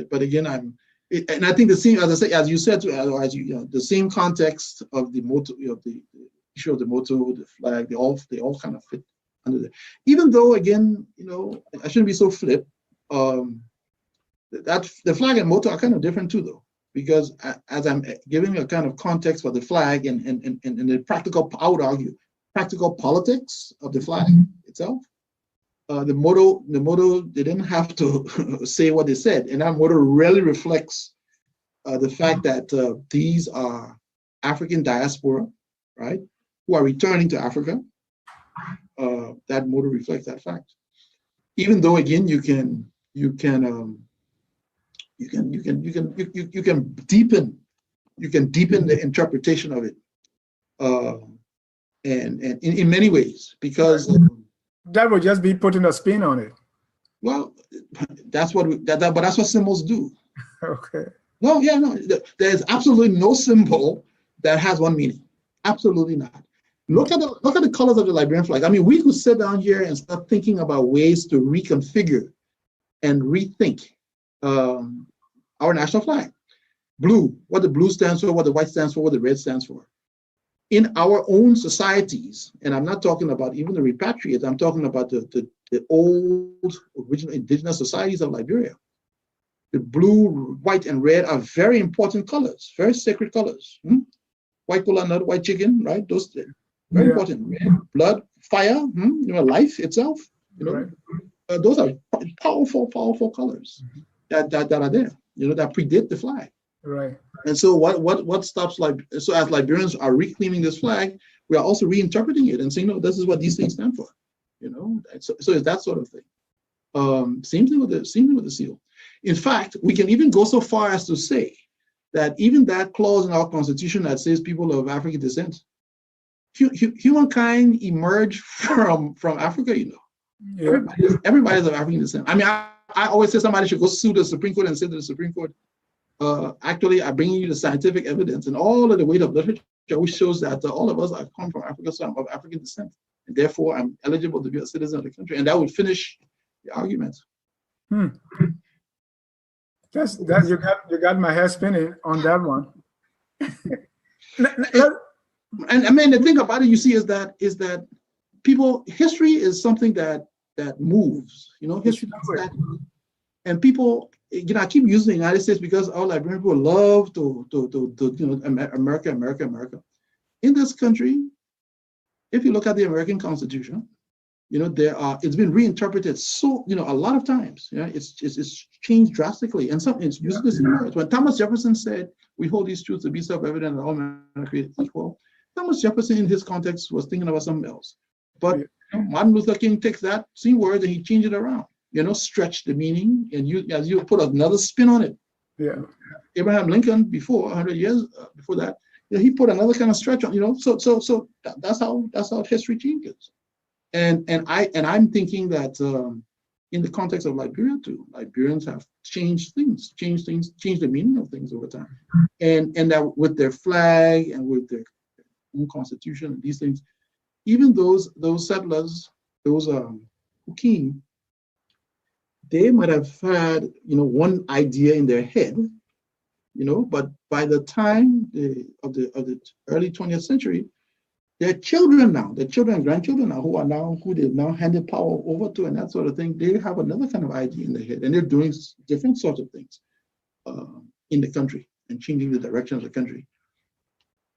But again, and I think the same, as you said, the same context of the motto, the issue of the motto, the flag, they all kind of fit under there. Even though, again, I shouldn't be so flip. That the flag and motto are kind of different too, though, because as I'm giving a kind of context for the flag and the practical, I would argue, practical politics of the flag itself. The motto, they didn't have to say what they said, and that motto really reflects the fact that these are African diaspora right, who are returning to Africa, that model reflects that fact. Even though, again, you can deepen the interpretation of it, and in many ways, because that would just be putting a spin on it. Well, that's what but that's what symbols do. Okay. No, yeah, no. There's absolutely no symbol that has one meaning. Absolutely not. Look at the colors of the Liberian flag. I mean, we could sit down here and start thinking about ways to reconfigure and rethink our national flag. Blue, what the blue stands for, what the white stands for, what the red stands for. In our own societies, and I'm not talking about even the repatriates, I'm talking about the old original indigenous societies of Liberia. The blue, white, and red are very important colors, very sacred colors. White kola nut, white chicken, right? Those very important. Red, blood, fire, life itself. Right. Those are powerful, powerful colors that are there. That predate the flag. Right. And so what stops so as Liberians are reclaiming this flag, we are also reinterpreting it and saying, no, this is what these things stand for. So it's that sort of thing. Same thing with the seal. In fact, we can even go so far as to say that even that clause in our Constitution that says people of African descent, humankind emerged from Africa. Yeah. Everybody's of African descent. I mean, I always say somebody should go sue the Supreme Court and say to the Supreme Court, actually, I bring you the scientific evidence and all of the weight of literature, which shows that all of us have come from Africa, so I'm of African descent, and therefore I'm eligible to be a citizen of the country, and that would finish the argument. You got my head spinning on that one. And I mean, the thing about it, you see, is that history is something that moves. History does that. And people, I keep using the United States because all Liberian people love to America. In this country, if you look at the American Constitution, it's been reinterpreted so a lot of times. It's changed drastically, and it's used as words. When Thomas Jefferson said, "We hold these truths to be self-evident that all men are created equal," Thomas Jefferson, in his context, was thinking about something else. But Martin Luther King takes that same word and he changed it around. Stretch the meaning, and you put another spin on it. Yeah. Abraham Lincoln, before 100 years before that, he put another kind of stretch on. So that's how history changes. And I'm thinking that in the context of Liberia too, Liberians have changed the meaning of things over time, and that with their flag and with their own constitution and these things, even those settlers, those who came, they might have had one idea in their head, but by the time of the early 20th century, their children and grandchildren now, who they've now handed power over to and that sort of thing, they have another kind of idea in their head, and they're doing different sorts of things in the country and changing the direction of the country.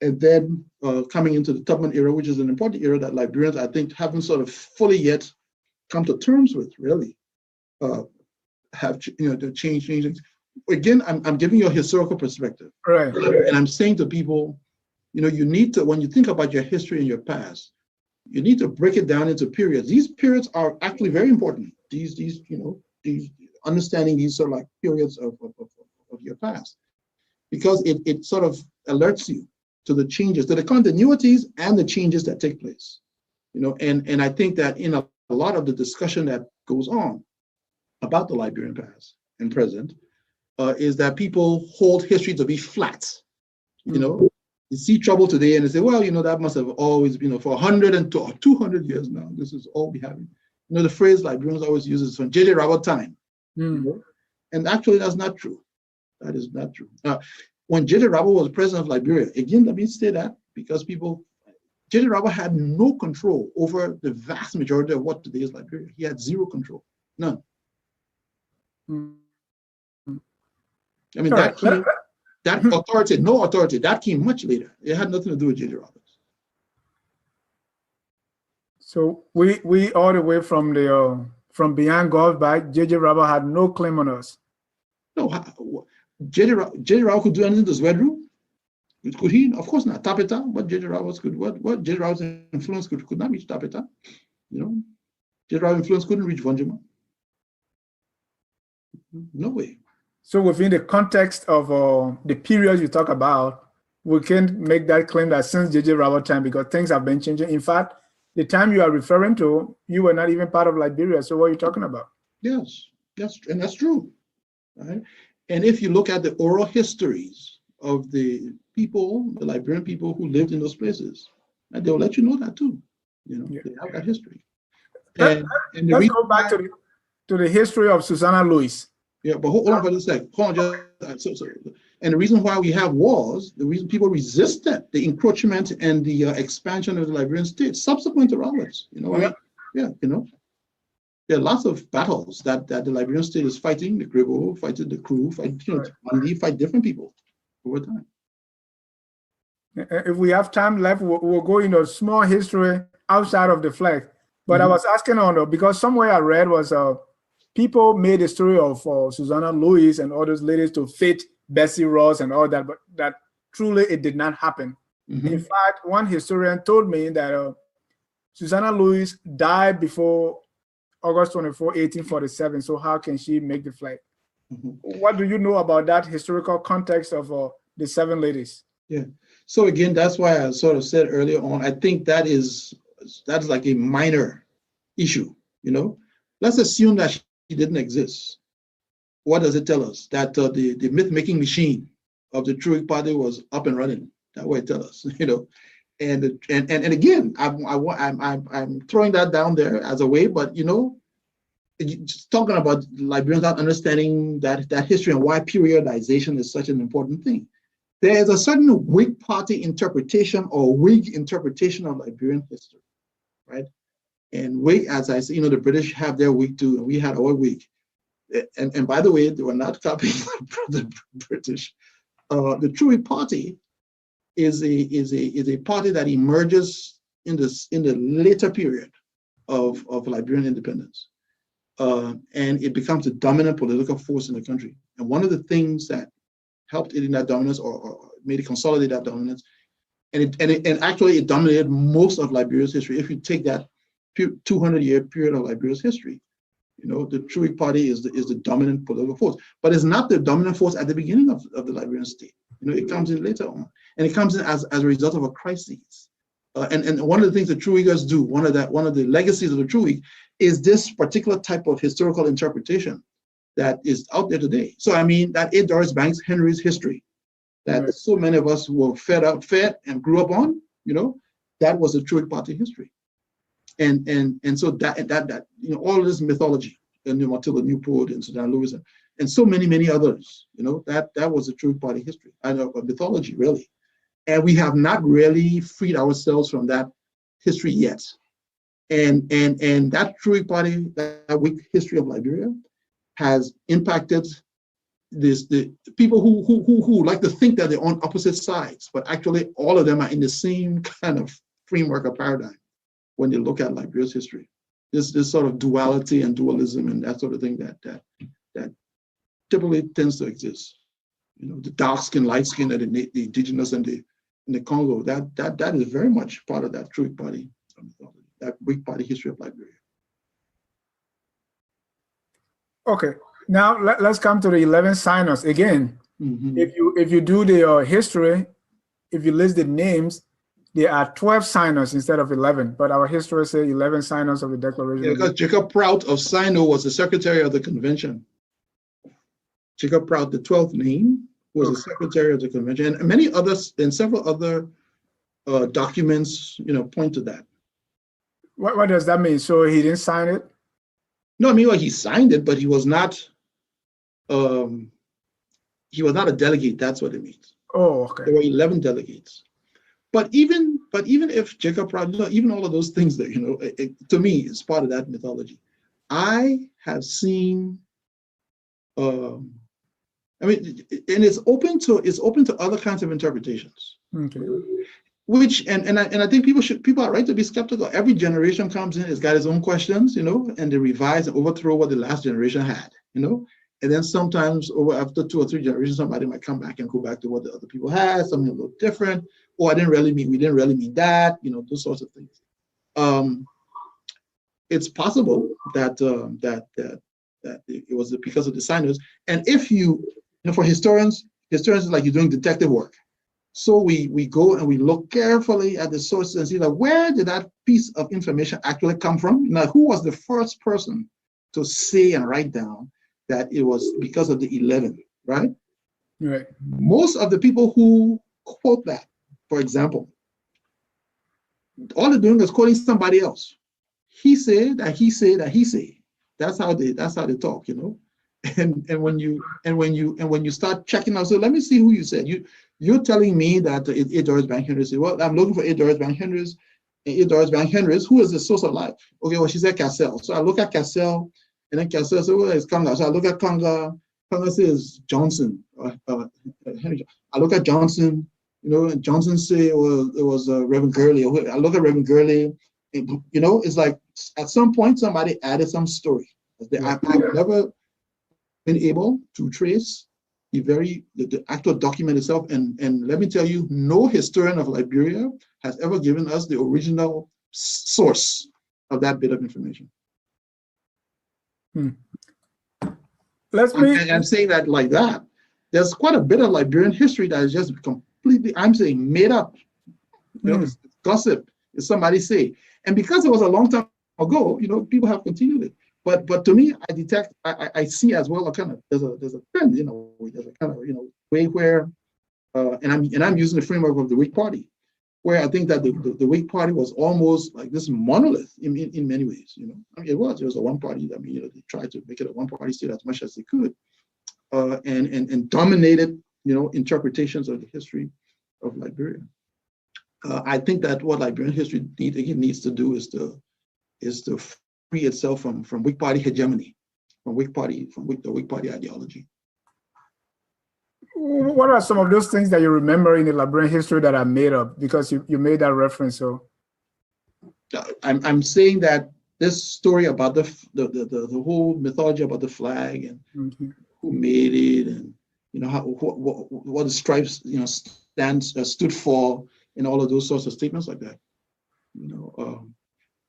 And then coming into the Tubman era, which is an important era that Liberians, I think, haven't sort of fully yet come to terms with, really. Have to change things. Again, I'm giving you a historical perspective, right? And I'm saying to people, you need to, when you think about your history and your past, you need to break it down into periods. These periods are actually very important. These understanding these sort of like periods of your past, because it sort of alerts you to the changes, to the continuities and the changes that take place. And I think that in a lot of the discussion that goes on about the Liberian past and present is that people hold history to be flat. You see trouble today and they say, well, that must have always been for 100 or 200 years now. This is all we have. The phrase Liberians always use is from J.J. Robert time. And actually, that's not true. That is not true. When J.J. Robert was president of Liberia, again, let me say that because J.J. Robert had no control over the vast majority of what today is Liberia. He had zero control, none. I mean, that authority, no authority, that came much later. It had nothing to do with J.J. Roberts. So we all the way from beyond Gulf back, J.J. Robert had no claim on us. No, J.J. Robert could do anything to Swedru. Could he? Of course not. Tapeta, what J.J. Roberts could, what J.J. Roberts' influence could not reach Tapeta. You know, J.J. Roberts' influence couldn't reach Vonjima. No way. So within the context of the period you talk about, we can make that claim that since J.J. Roberts' time, because things have been changing. In fact, the time you are referring to, you were not even part of Liberia. So what are you talking about? Yes, and that's true. Right? And if you look at the oral histories of the people, the Liberian people who lived in those places, and they'll let you know that too. You know, they have that history. And let's go back to the history of Susanna Lewis. Yeah, but hold on for a sec. Hold on, and the reason why we have wars, the reason people resisted the encroachment and the expansion of the Liberian state subsequent to Roberts, you know, you know, there are lots of battles that the Liberian state is fighting. The Gribble fighting the crew, fight different people over time. If we have time left, we'll go into a small history outside of the flag. But I was asking on because somewhere I read was people made the story of Susanna Lewis and others ladies to fit Bessie Ross and all that, but that truly it did not happen. In fact, one historian told me that Susanna Lewis died before August 24, 1847. So how can she make the flag? What do you know about that historical context of the seven ladies? Yeah. So again, that's why I sort of said earlier on, I think that's like a minor issue, you know. Let's assume that she didn't exist. What does it tell us? That the myth-making machine of the Truic Party was up and running. That's what it tells us, you know. And again, I'm throwing that down there as a way, but you know, just talking about Liberians not understanding that history and why periodization is such an important thing. There is a certain Whig Party interpretation or Whig interpretation of Liberian history, right? And Whig, as I say, you know, the British have their Whig too, and we had our Whig. And by the way, they were not copying the British. The Truic Party is a party that emerges in the later period of Liberian independence, and it becomes the dominant political force in the country. And one of the things that helped it in that dominance, or made it consolidate that dominance, and actually it dominated most of Liberia's history. If you take that 200-year period of Liberia's history, you know, the Truic Party is the dominant political force, but it's not the dominant force at the beginning of the Liberian state. You know, it comes in later on, and it comes in as a result of a crisis. And one of the things the Truickers do, one of the legacies of the Truick, is this particular type of historical interpretation that is out there today. So I mean, that A. Doris Banks Henry's history that so many of us were fed and grew up on, you know, that was the Truic Party history. And so that you know, all of this mythology, and Matilda Newport and Susanna Lewis and so many others, you know, that was the Truic Party history, mythology really. And we have not really freed ourselves from that history yet. And that Truic Party, that Whig history of Liberia, has impacted the people who like to think that they're on opposite sides, but actually all of them are in the same kind of framework or paradigm when they look at Liberia's history. This sort of duality and dualism and that sort of thing that typically tends to exist. You know, the dark skin, light skin, and the indigenous and the Congo, that is very much part of that Truic Party, that Whig Party history of Liberia. Okay, now let's come to the 11 signers again. If you do the history, if you list the names, there are 12 signers instead of 11, but our history says 11 signers of the Declaration. Yeah, because Jacob Prout of Sino was the secretary of the convention. Jacob Prout, the 12th name, was the secretary of the convention, and many others, and several other documents, you know, point to that. What does that mean? So he didn't sign it? No, I mean, well, he signed it, but he was not a delegate. That's what it means. Oh, okay. There were 11 delegates. But even if Jacob Prout, you know, even all of those things that, you know, to me, is part of that mythology. I have seen, I mean, and it's open to other kinds of interpretations. Okay. Which and I think people are right to be skeptical. Every generation comes in, it's got its own questions, you know, and they revise and overthrow what the last generation had, you know. And then sometimes after 2 or 3 generations, somebody might come back and go back to what the other people had, something a little different. Or we didn't really mean that, those sorts of things. It's possible that it was because of the signers. And if for historians is like you're doing detective work. So we go and we look carefully at the sources and see where did that piece of information actually come from? Now, who was the first person to say and write down that it was because of the 11, right? Right. Most of the people who quote that, for example, all they're doing is quoting somebody else. He said that he said that he said. That's how they talk, And when you start checking out, so let me see who you said. You're telling me that A. Doris Bank Henry said, well, I'm looking for A. Doris Bank Henry's. A. Doris Bank Henry's, who is the source of life? Okay, well, she said Cassell. So I look at Cassell, and then Cassell said, well, it's Conga. So I look at Conga. Conga says Johnson. Henry. I look at Johnson. Johnson say it was Reverend Gurley. I look at Reverend Gurley. It's like at some point somebody added some story. I've never been able to trace the actual document itself. And let me tell you, no historian of Liberia has ever given us the original source of that bit of information. I'm saying that like that. There's quite a bit of Liberian history that is just completely, I'm saying, made up. It's gossip. It's somebody say. And because it was a long time ago, people have continued it. But to me, I detect, I see as well a kind of there's a trend, there's a kind of way where, and I'm using the framework of the Whig Party, where I think that the Whig Party was almost like this monolith in many ways. It was a one party. They tried to make it a one party state as much as they could, and dominated interpretations of the history of Liberia. I think that what Liberian history needs to do is to free itself from Whig Party hegemony, from the Whig Party ideology. What are some of those things that you remember in the Liberian history that are made up? Because you made that reference. So I'm saying that this story about the whole mythology about the flag and who made it, and what the stripes stood for, and all of those sorts of statements like that.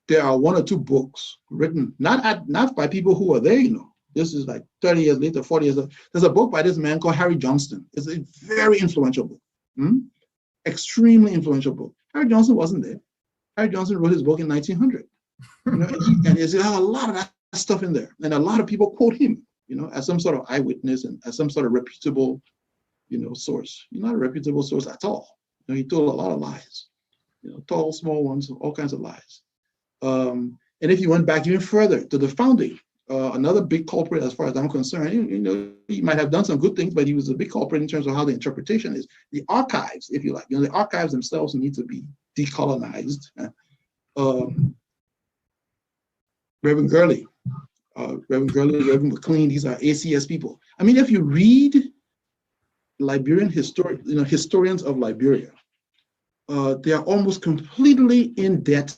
There are 1 or 2 books written not by people who were there. This is like 30 years later, 40 years later. There's a book by this man called Harry Johnston. It's a very influential book, extremely influential book. Harry Johnston wasn't there. Harry Johnston wrote his book in 1900. And there's a lot of that stuff in there, and a lot of people quote him, as some sort of eyewitness and as some sort of reputable, source. Not a reputable source at all. He told a lot of lies, tall, small ones, all kinds of lies. And if you went back even further to the founding, another big culprit, as far as I'm concerned, he might have done some good things, but he was a big culprit in terms of how the interpretation is. The archives, if you like, the archives themselves need to be decolonized. Reverend Gurley, Reverend McLean, these are ACS people. If you read Liberian historians of Liberia, they are almost completely in debt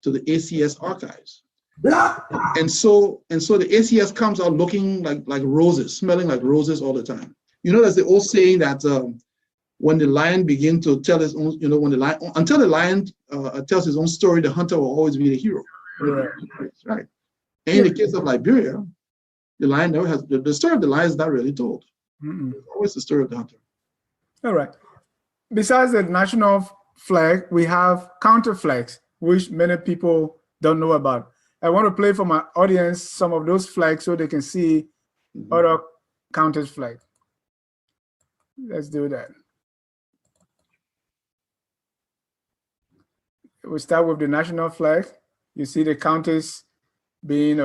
to the ACS archives. And so the ACS comes out looking like roses, smelling like roses all the time. There's the old saying that when the lion begins to tell his own, until the lion tells his own story, the hunter will always be the hero. Right. And in the case of Liberia, the lion never has, the story of the lion is not really told. It's always the story of the hunter. All right. Besides the national flag, we have counter flags, which many people don't know about. I want to play for my audience some of those flags so they can see other counter flags. Let's do that. We start with the national flag. You see the counters being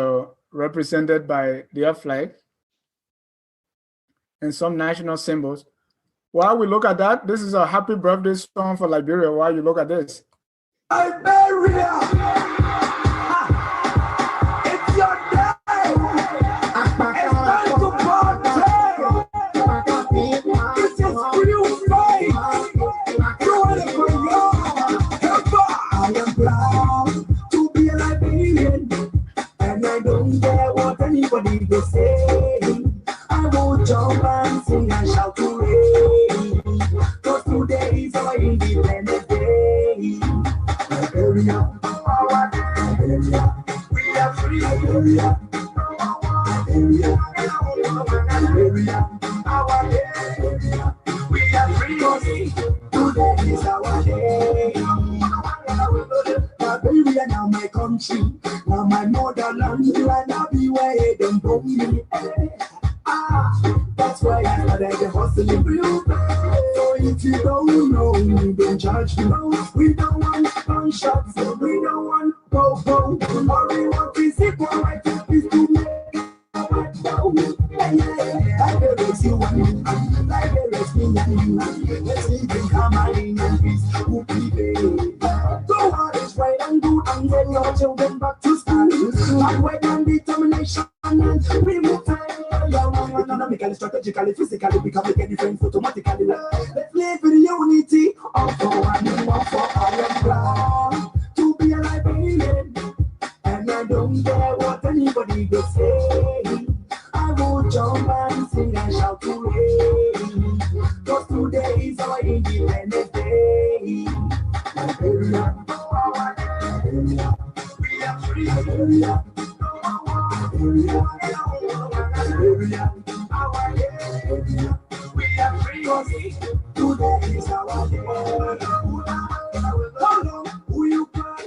represented by their flag and some national symbols. While we look at that, this is a happy birthday song for Liberia. While you look at this. Liberia! It's your day! It's time to party! This is real fight! Do it for you! I am proud to be a Liberian, and I don't care what anybody will say. our Independence Day. Liberia, our Liberia, we are free. Liberia, Liberia, Liberia, our Liberia, we are free. Today is our day. Liberia now my country, now my motherland, and I'll be where them bomb me. That's why I started the hustling. So if you don't know, you don't judge me. We don't want gunshots, we don't want go. All we want is equal right to peace to make our go. Like the race you and me, like the race me and you. Let's live in harmony and peace. Who prevail? So hard is right and good, and get your children back to school. And when and determination and remove time. Economically, strategically, physically, we can make a difference automatically. Let's live in unity of our name, of our ground. To be a Liberian, and I don't care what anybody will say. I will jump and sing and shout hooray. Cause today is our Independence Day. Liberia, Liberia, we are free. Liberia, Liberia, Liberia, our Liberia, we are free. Today is our day. How long will you cry?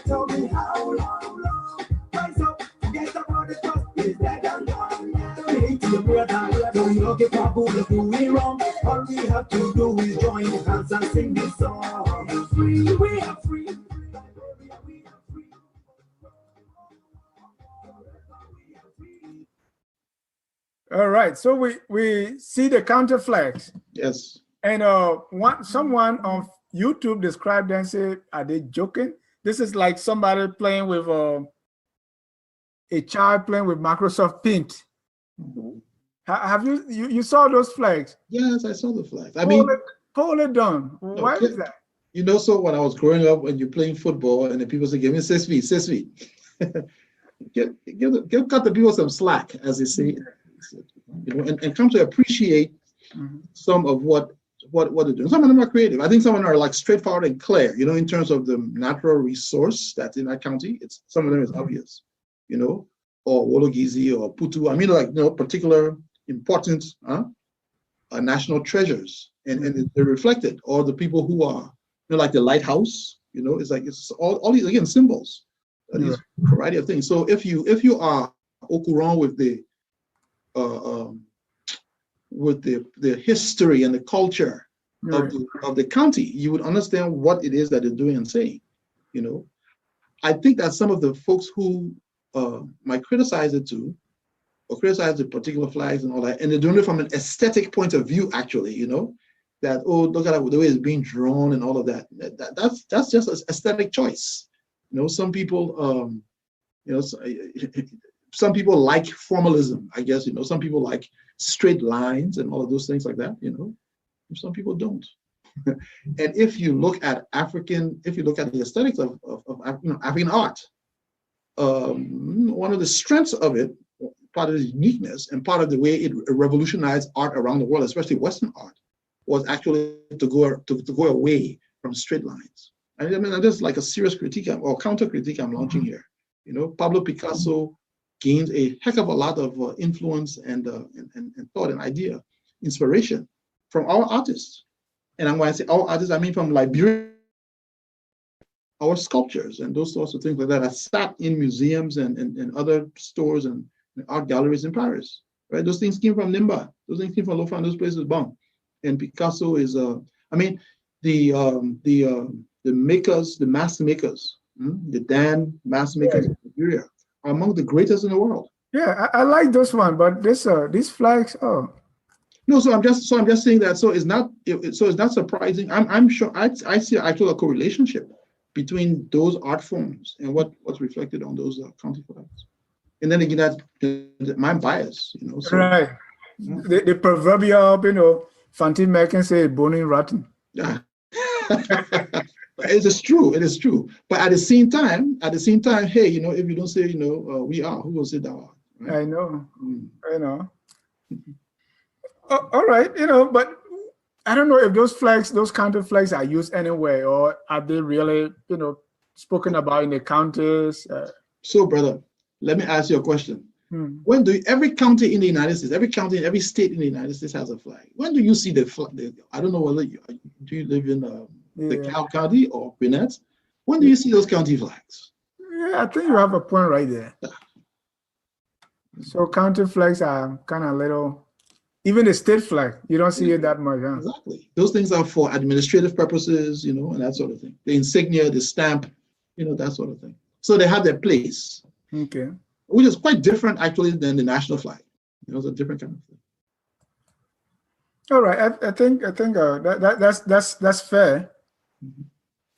Tell me how long. Rise up, forget about the past. Is dead and gone. Hate your brother, don't look at people that doing wrong. All we have to do is join hands and sing this song. We are free. All right, so we see the counter flags. Yes. And someone on YouTube described them and said, are they joking? This is like somebody playing with a child playing with Microsoft Paint. Mm-hmm. Have you saw those flags? Yes, I saw the flags. I pull it down. Why is that? You know, so when I was growing up, when you're playing football and the people say, give me 6 feet, 6 feet. Cut the people some slack, as they say. You know, and come to appreciate some of what they're doing. Some of them are creative. I think some of them are like straightforward and clear, you know, in terms of the natural resource that's in that county. Some of them is obvious, you know, or Wologizi or Putu. I mean, like, you know, particular important national treasures, and they're reflected. Or the people who are, you know, like the lighthouse, you know, it's all these, again, symbols, these variety of things. So if you are Okuron with the history and the culture of the county, you would understand what it is that they're doing and saying. You know, I think that some of the folks who might criticize it too, or criticize the particular flags and all that, and they're doing it from an aesthetic point of view, actually, you know, that, oh, look at the way it's being drawn and all of that. That's just an aesthetic choice. You know, some people, you know, some people like formalism, I guess, you know, some people like straight lines and all of those things like that, you know, some people don't. And if you look at the aesthetics of you know, African art, one of the strengths of it, part of the uniqueness and part of the way it revolutionized art around the world, especially Western art, was actually to go away from straight lines. I mean, that's like a serious critique or counter critique I'm launching here. You know, Pablo Picasso gained a heck of a lot of influence and thought and idea, inspiration from our artists. And when I say our artists, I mean from Liberia, our sculptures and those sorts of things like that are sat in museums and other stores and art galleries in Paris. Right? Those things came from Nimba. Those things came from Lofa, and those places bomb. And Picasso is I mean, the makers, the mask makers, the Dan mask makers in Nigeria are among the greatest in the world. Yeah, I like this one, but these flags, oh. No, so I'm just saying that. So it's not surprising. I'm sure I see actually a correlation between those art forms and what's reflected on those county flags. And then again, that's my bias, you know. So, right. Yeah. The proverbial, you know, Fantin Merkin say boning rotten. Yeah. It is true. It is true. But at the same time, hey, you know, if you don't say, you know, we are, who will say thou art? Right? I know. I know. All right, you know, but I don't know if those flags, those county flags, are used anywhere, or are they really, spoken about in the counties? So, brother, let me ask you a question. Hmm. When do every county in the United States, every county, every state in the United States has a flag? When do you see the flag? I don't know whether do you live in the Cal County or Gwinnett? When do you see those county flags? Yeah, I think you have a point right there. So county flags are kind of little, even the state flag, you don't see it that much, huh? Exactly. Those things are for administrative purposes, and that sort of thing. The insignia, the stamp, that sort of thing. So they have their place. Okay. Which is quite different actually than the national flag. It's a different kind of thing. All right, I think that's fair. Mm-hmm.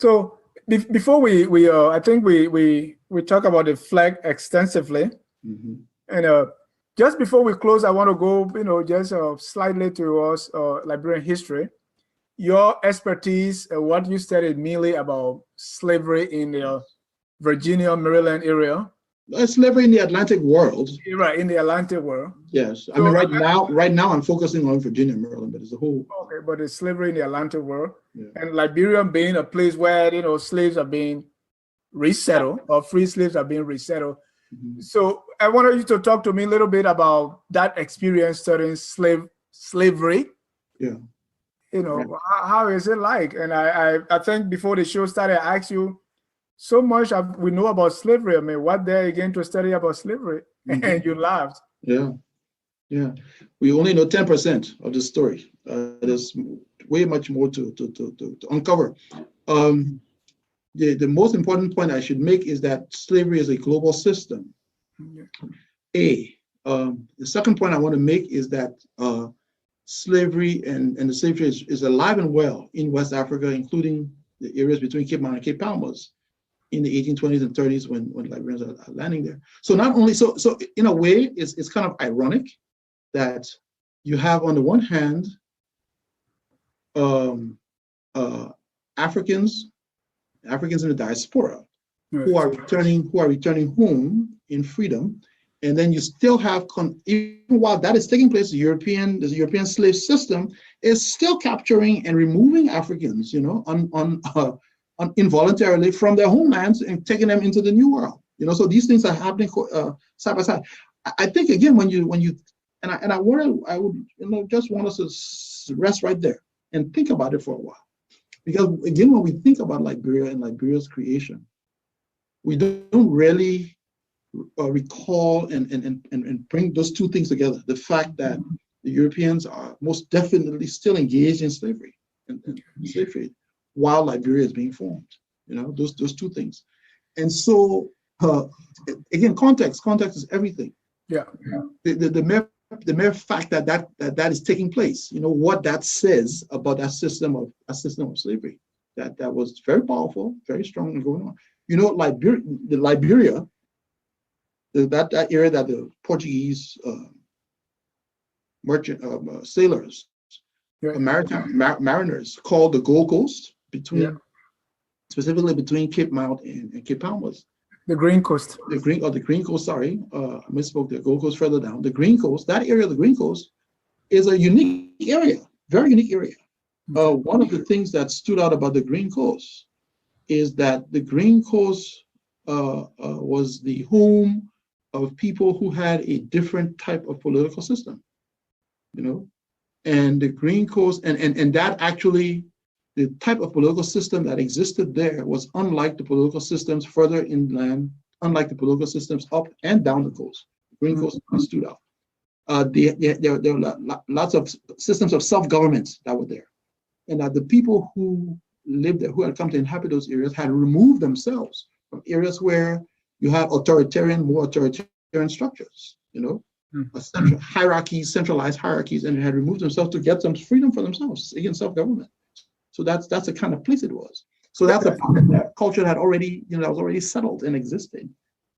So before we I think we talk about the flag extensively, mm-hmm. and just before we close, I want to go just slightly towards Liberian history. Your expertise, what you studied mainly about slavery in the Virginia, Maryland area. Slavery in the Atlantic world. Right, in the Atlantic world. Yes. So, I mean, right now I'm focusing on Virginia, Maryland, but it's a whole. Okay, but it's slavery in the Atlantic world. Yeah. And Liberia being a place where, slaves are being resettled, or free slaves are being resettled. Mm-hmm. So I wanted you to talk to me a little bit about that experience studying slavery. Yeah. How is it like? And I think before the show started, I asked you, so much we know about slavery. I mean, what there again to study about slavery? Mm-hmm. And you laughed. Yeah. We only know 10% of the story. There's way much more to uncover. The most important point I should make is that slavery is a global system. Yeah. The second point I want to make is that slavery and the slave trade is alive and well in West Africa, including the areas between Cape Mount and Cape Palmas, in the 1820s and 30s when Liberians are landing there. So not only, so in a way, it's kind of ironic that you have on the one hand, Africans in the diaspora who are returning home in freedom, and then you still have, even while that is taking place, the European slave system is still capturing and removing Africans, involuntarily from their homelands and taking them into the New World. So these things are happening side by side. I think again I would just want us to rest right there and think about it for a while, because again, when we think about Liberia and Liberia's creation, we don't really recall and bring those two things together. The fact that the Europeans are most definitely still engaged in slavery and slave trade, while Liberia is being formed, those two things. And so, again, context is everything. Yeah. The mere fact that is taking place, what that says about that system of slavery, that was very powerful, very strong and going on. Liberia, that area that the Portuguese merchant sailors, maritime mariners called the Gold Coast, specifically between Cape Mount and Cape Palmas. The Green Coast. The Green Coast, sorry. I misspoke. The Gold Coast further down. The Green Coast, that area of the Green Coast is a unique area, very unique area. One of the things that stood out about the Green Coast is that the Green Coast was the home of people who had a different type of political system, and the Green Coast, and that actually, the type of political system that existed there was unlike the political systems further inland, unlike the political systems up and down the coast. The Green Coast stood out. There were lots of systems of self-government that were there, and that the people who lived there, who had come to inhabit those areas, had removed themselves from areas where you had more authoritarian structures, centralized hierarchies, and had removed themselves to get some freedom for themselves, again, self-government. So that's the kind of place it was. So that's a part of that culture that already, that was already settled and existed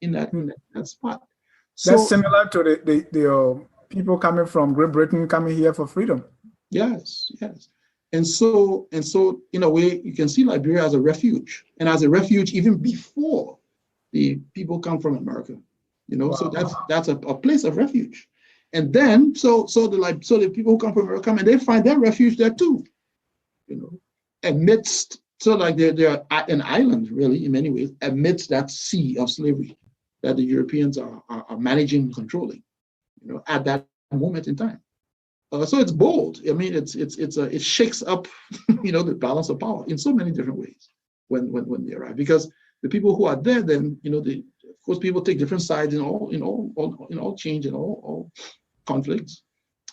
in that spot. So that's similar to the people coming from Great Britain coming here for freedom. Yes. And so in a way, you can see Liberia as a refuge, and as a refuge even before the people come from America. Wow. So that's a place of refuge. And then so the people who come from America come and they find their refuge there too. amidst, so like they're an island, really, in many ways, amidst that sea of slavery that the Europeans are managing and controlling, at that moment in time. So it's bold. I mean, it shakes up, the balance of power in so many different ways when they arrive. Because the people who are there, then, of course, people take different sides in all change and all conflicts.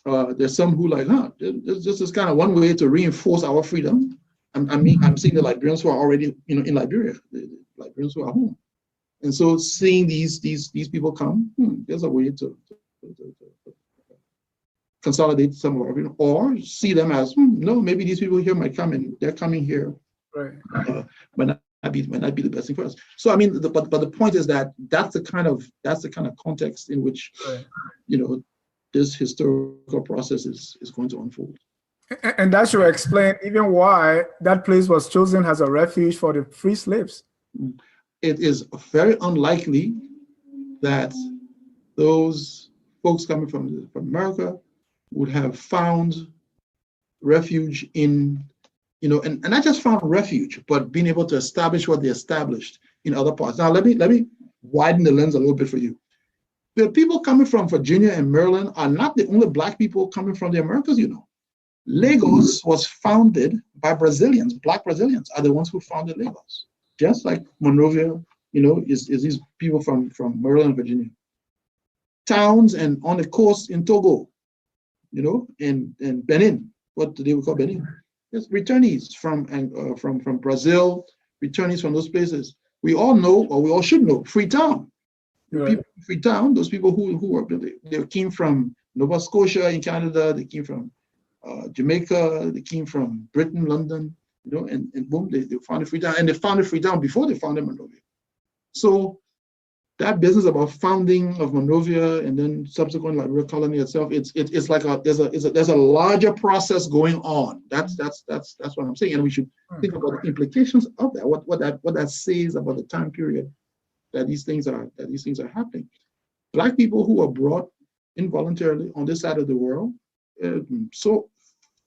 There's some who like, this is kind of one way to reinforce our freedom. I'm seeing the Liberians who are already, in Liberia, the Liberians who are home, and so seeing these people come, there's a way to consolidate some of our freedom, or see them as, no, maybe these people here might come and they're coming here, right? Might not be the best thing for us. So I mean, but the point is that that's the kind of context in which, right, this historical process is going to unfold. And that should explain even why that place was chosen as a refuge for the free slaves. It is very unlikely that those folks coming from America would have found refuge in, and not just found refuge, but being able to establish what they established in other parts. Now, let me widen the lens a little bit for you. The people coming from Virginia and Maryland are not the only Black people coming from the Americas, Lagos was founded by Brazilians. Black Brazilians are the ones who founded Lagos. Just like Monrovia, is these people from Maryland and Virginia. Towns and on the coast in Togo, and Benin, what do they call Benin? There's returnees from Brazil, returnees from those places. We all know, or we all should know, Freetown. Right. People in Freetown, those people they came from Nova Scotia in Canada, they came from Jamaica, they came from Britain, London, and boom, they founded Freetown, and they founded Freetown before they founded Monrovia. So that business about founding of Monrovia and then subsequent Liberia colony itself, it's like there's a larger process going on. That's what I'm saying, and we should think about the implications of that. What that says about the time period that these things are happening. Black people who are brought involuntarily on this side of the world, so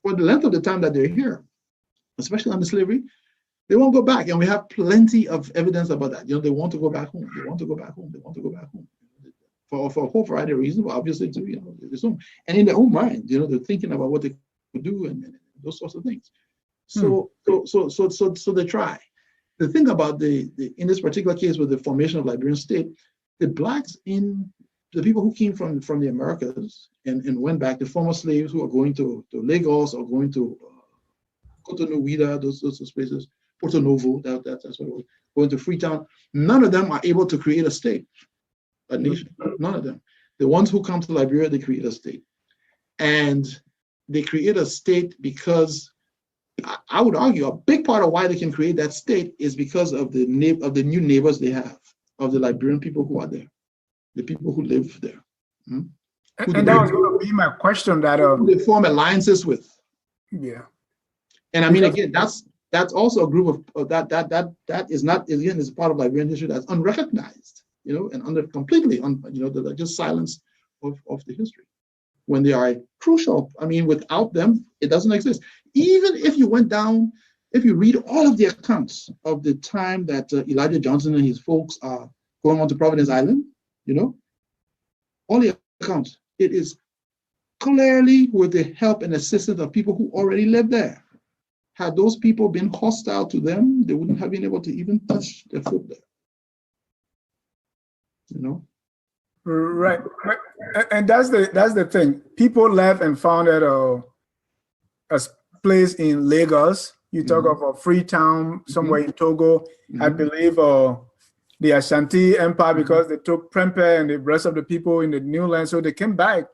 for the length of the time that they're here, especially under slavery, they won't go back, and we have plenty of evidence about that. They want to go back home. They want to go back home. They want to go back home for a whole variety of reasons. But obviously, too, and in their own mind, they're thinking about what they could do and those sorts of things. So they try. The thing about in this particular case with the formation of Liberian state, the Blacks the people who came from the Americas and went back, the former slaves who are going to Lagos or going to Cotonou, Ouida, those places, Porto Novo, that's what it was, going to Freetown, none of them are able to create a state, a nation, none of them. The ones who come to Liberia, they create a state. And they create a state because, I would argue, a big part of why they can create that state is because of the new neighbors they have, of the Liberian people who are there, the people who live there. And that was going to be my question, that who they form alliances with. Yeah. And I mean, again, that's also a group of that is not, again, is part of Liberian history that's unrecognized, and completely they're just silenced of the history when they are crucial. I mean, without them, it doesn't exist. Even if you went down, if you read all of the accounts of the time that Elijah Johnson and his folks are going on to Providence Island, all the accounts, it is clearly with the help and assistance of people who already lived there. Had those people been hostile to them, they wouldn't have been able to even touch their foot there. Right. And that's the thing. People left and founded a place in Lagos. You talk of a Freetown somewhere in Togo. I believe the Ashanti Empire, because they took Prempeh and the rest of the people in the new land, so they came back.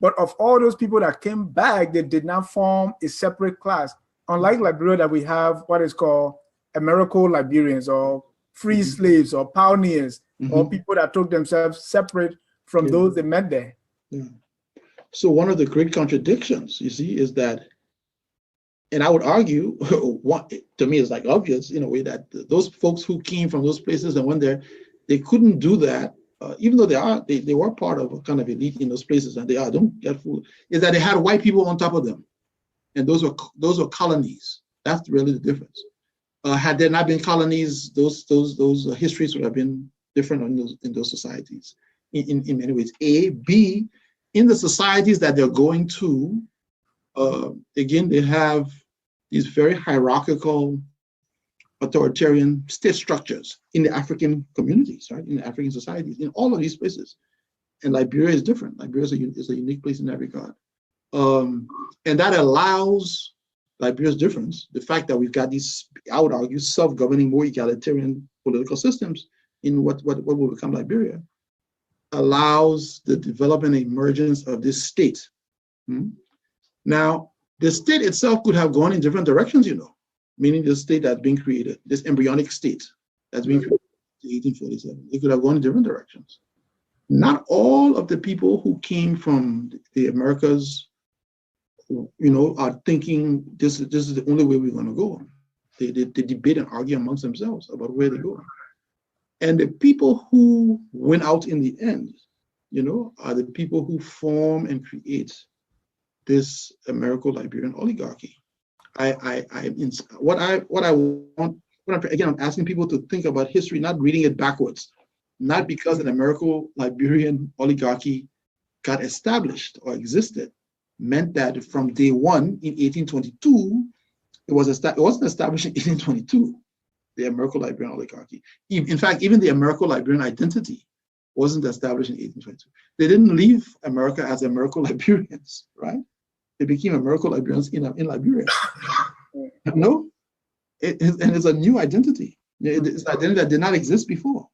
But of all those people that came back, they did not form a separate class. Unlike Liberia, that we have what is called Americo-Liberians, or free slaves, or pioneers, or people that took themselves separate from those they met there. Yeah. So one of the great contradictions, you see, is that, and I would argue, to me it's like obvious in a way, that those folks who came from those places and went there, they couldn't do that, even though they were part of a kind of elite in those places, and don't get fooled, is that they had white people on top of them. And those were colonies That's really the difference. Had there not been colonies, those histories would have been different in those societies in many ways. A, B, in the societies that they're going to, again, they have these very hierarchical, authoritarian state structures in the African communities, right? In the African societies, in all of these places. And Liberia is different. Liberia is a unique place in that regard. And that allows Liberia's difference, the fact that we've got these, I would argue, self-governing, more egalitarian political systems in what will become Liberia, allows the development and emergence of this state. Now, the state itself could have gone in different directions, meaning the state that's being created, this embryonic state that's being created in 1847. It could have gone in different directions. Not all of the people who came from the Americas, are thinking this is the only way we're going to go. They debate and argue amongst themselves about where they go. And the people who went out in the end, are the people who form and create this Americo-Liberian oligarchy. I'm asking people to think about history, not reading it backwards, not because an Americo-Liberian oligarchy got established or existed, meant that from day one in 1822, it wasn't established in 1822, the Americo-Liberian oligarchy. In fact, even the Americo-Liberian identity wasn't established in 1822. They didn't leave America as Americo-Liberians, right? They became Americo-Liberians in Liberia. No, and it's a new identity. It's an identity that did not exist before,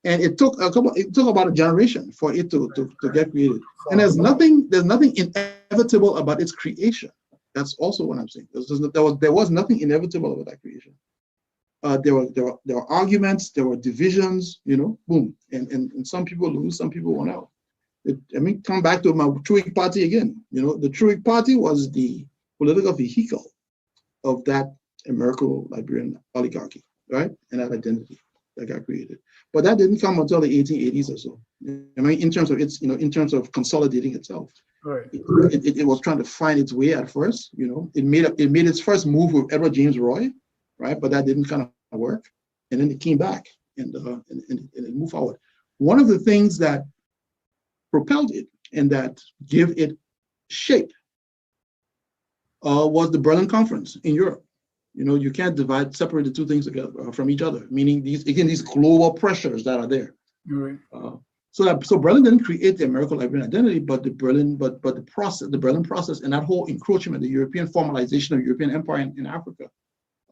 And it took about a generation for it to get created. And there's nothing inevitable about its creation. That's also what I'm saying. There was nothing inevitable about that creation. There were arguments, there were divisions, boom. And some people lose, some people won out. Come back to my Truic Party again. The Truic Party was the political vehicle of that Americo-Liberian oligarchy, right? And that identity that got created. But that didn't come until the 1880s or so. In terms of its, in terms of consolidating itself. Right. It was trying to find its way at first. It made its first move with Edward James Roy, right? But that didn't kind of work. And then it came back and it moved forward. One of the things that propelled it and that gave it shape was the Berlin Conference in Europe. You can't separate the two things together from each other, meaning these global pressures that are there. Right. So Berlin didn't create the Americo-Liberian identity, but the Berlin process and that whole encroachment, the European formalization of European empire in Africa,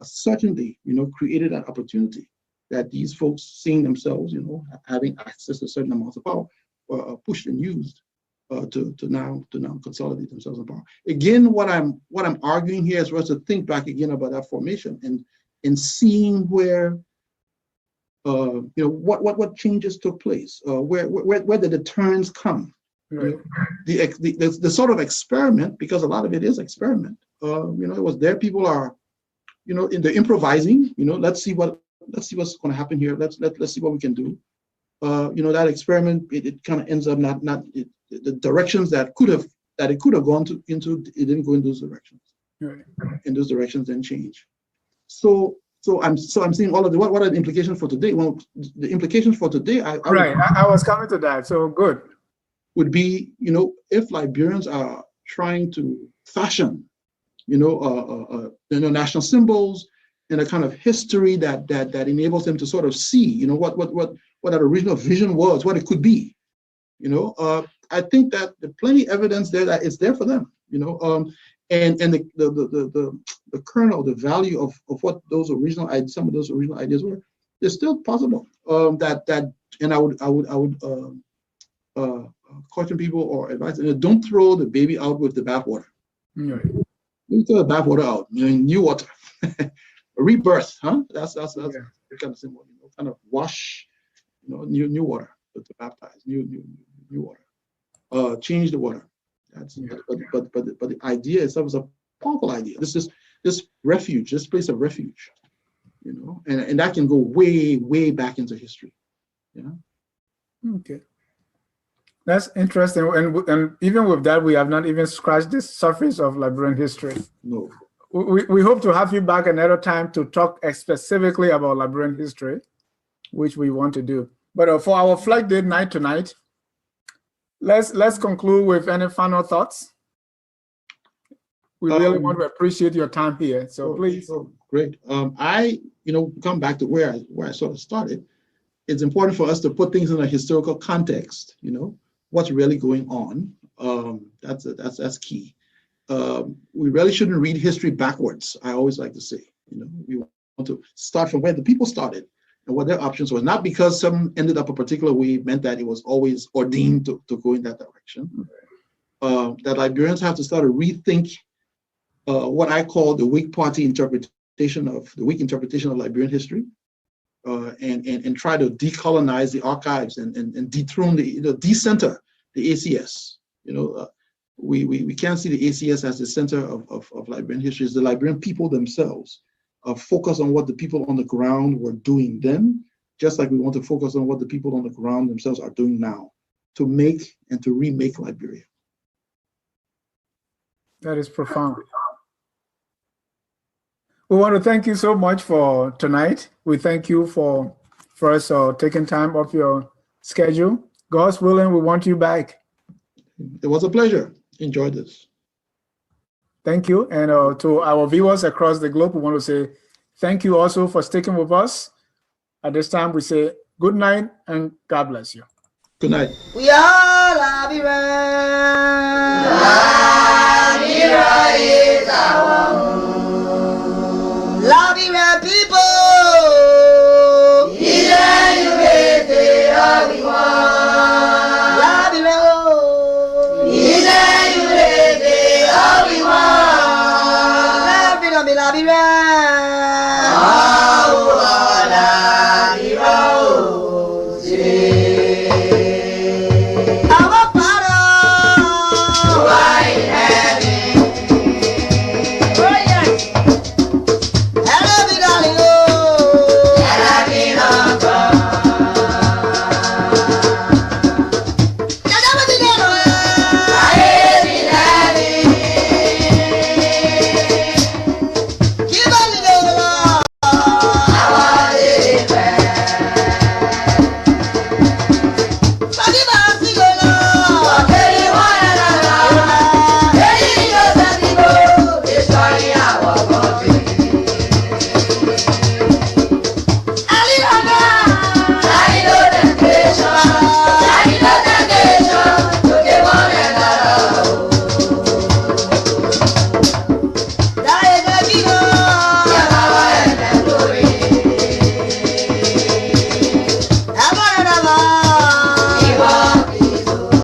certainly, created that opportunity that these folks seeing themselves, having access to certain amounts of power, pushed and used to now consolidate themselves in power. Again, what I'm arguing here is for us to think back again about that formation and seeing where what changes took place, where did the turns come? Right. The sort of experiment, because a lot of it is experiment. It was there. People are, in the improvising. Let's see what's going to happen here. Let's see what we can do. That experiment, it kind of ends up not the directions that it could have gone into. It didn't go in those directions. Right. And those directions then change. So I'm seeing all of what are the implications for today? Well, the implications for today, I was coming to that. So good. Would be, if Liberians are trying to fashion, national symbols and a kind of history that enables them to sort of see, what that original vision was, what it could be. I think that there's plenty of evidence there that it's there for them. And the kernel, the value of what those original ideas, some of those original ideas were, they're still possible. And I would caution people or advise them, don't throw the baby out with the bathwater. Right. You throw the bathwater out, new water, rebirth, huh? That's kind of symbol, kind of wash, new water, to baptize, new water, change the water. But the idea itself is a powerful idea. This refuge, this place of refuge, and that can go way back into history. Okay, that's interesting. And even with that, we have not even scratched the surface of Liberian history. No. we hope to have you back another time to talk specifically about Liberian history, which we want to do. But for our flag day night tonight, let's conclude with any final thoughts. We really want to appreciate your time here. So please. Great. I come back to where I sort of started. It's important for us to put things in a historical context. What's really going on. That's key. We really shouldn't read history backwards. I always like to say, we want to start from where the people started and what their options were. Not because some ended up a particular way meant that it was always ordained to go in that direction. That Liberians have to start to rethink what I call the weak party interpretation of Liberian history, and try to decolonize the archives and dethrone decenter the ACS. We can't see the ACS as the center of Liberian history. It's the Liberian people themselves. Focus on what the people on the ground were doing then, just like we want to focus on what the people on the ground themselves are doing now to make and to remake Liberia. That is profound. We want to thank you so much for tonight. We thank you for first taking time off your schedule. God's willing, we want you back. It was a pleasure. Enjoyed this. Thank you. And to our viewers across the globe, we want to say thank you also for sticking with us. At this time, we say good night and God bless you. Good night. We are Liberian. Liberia is our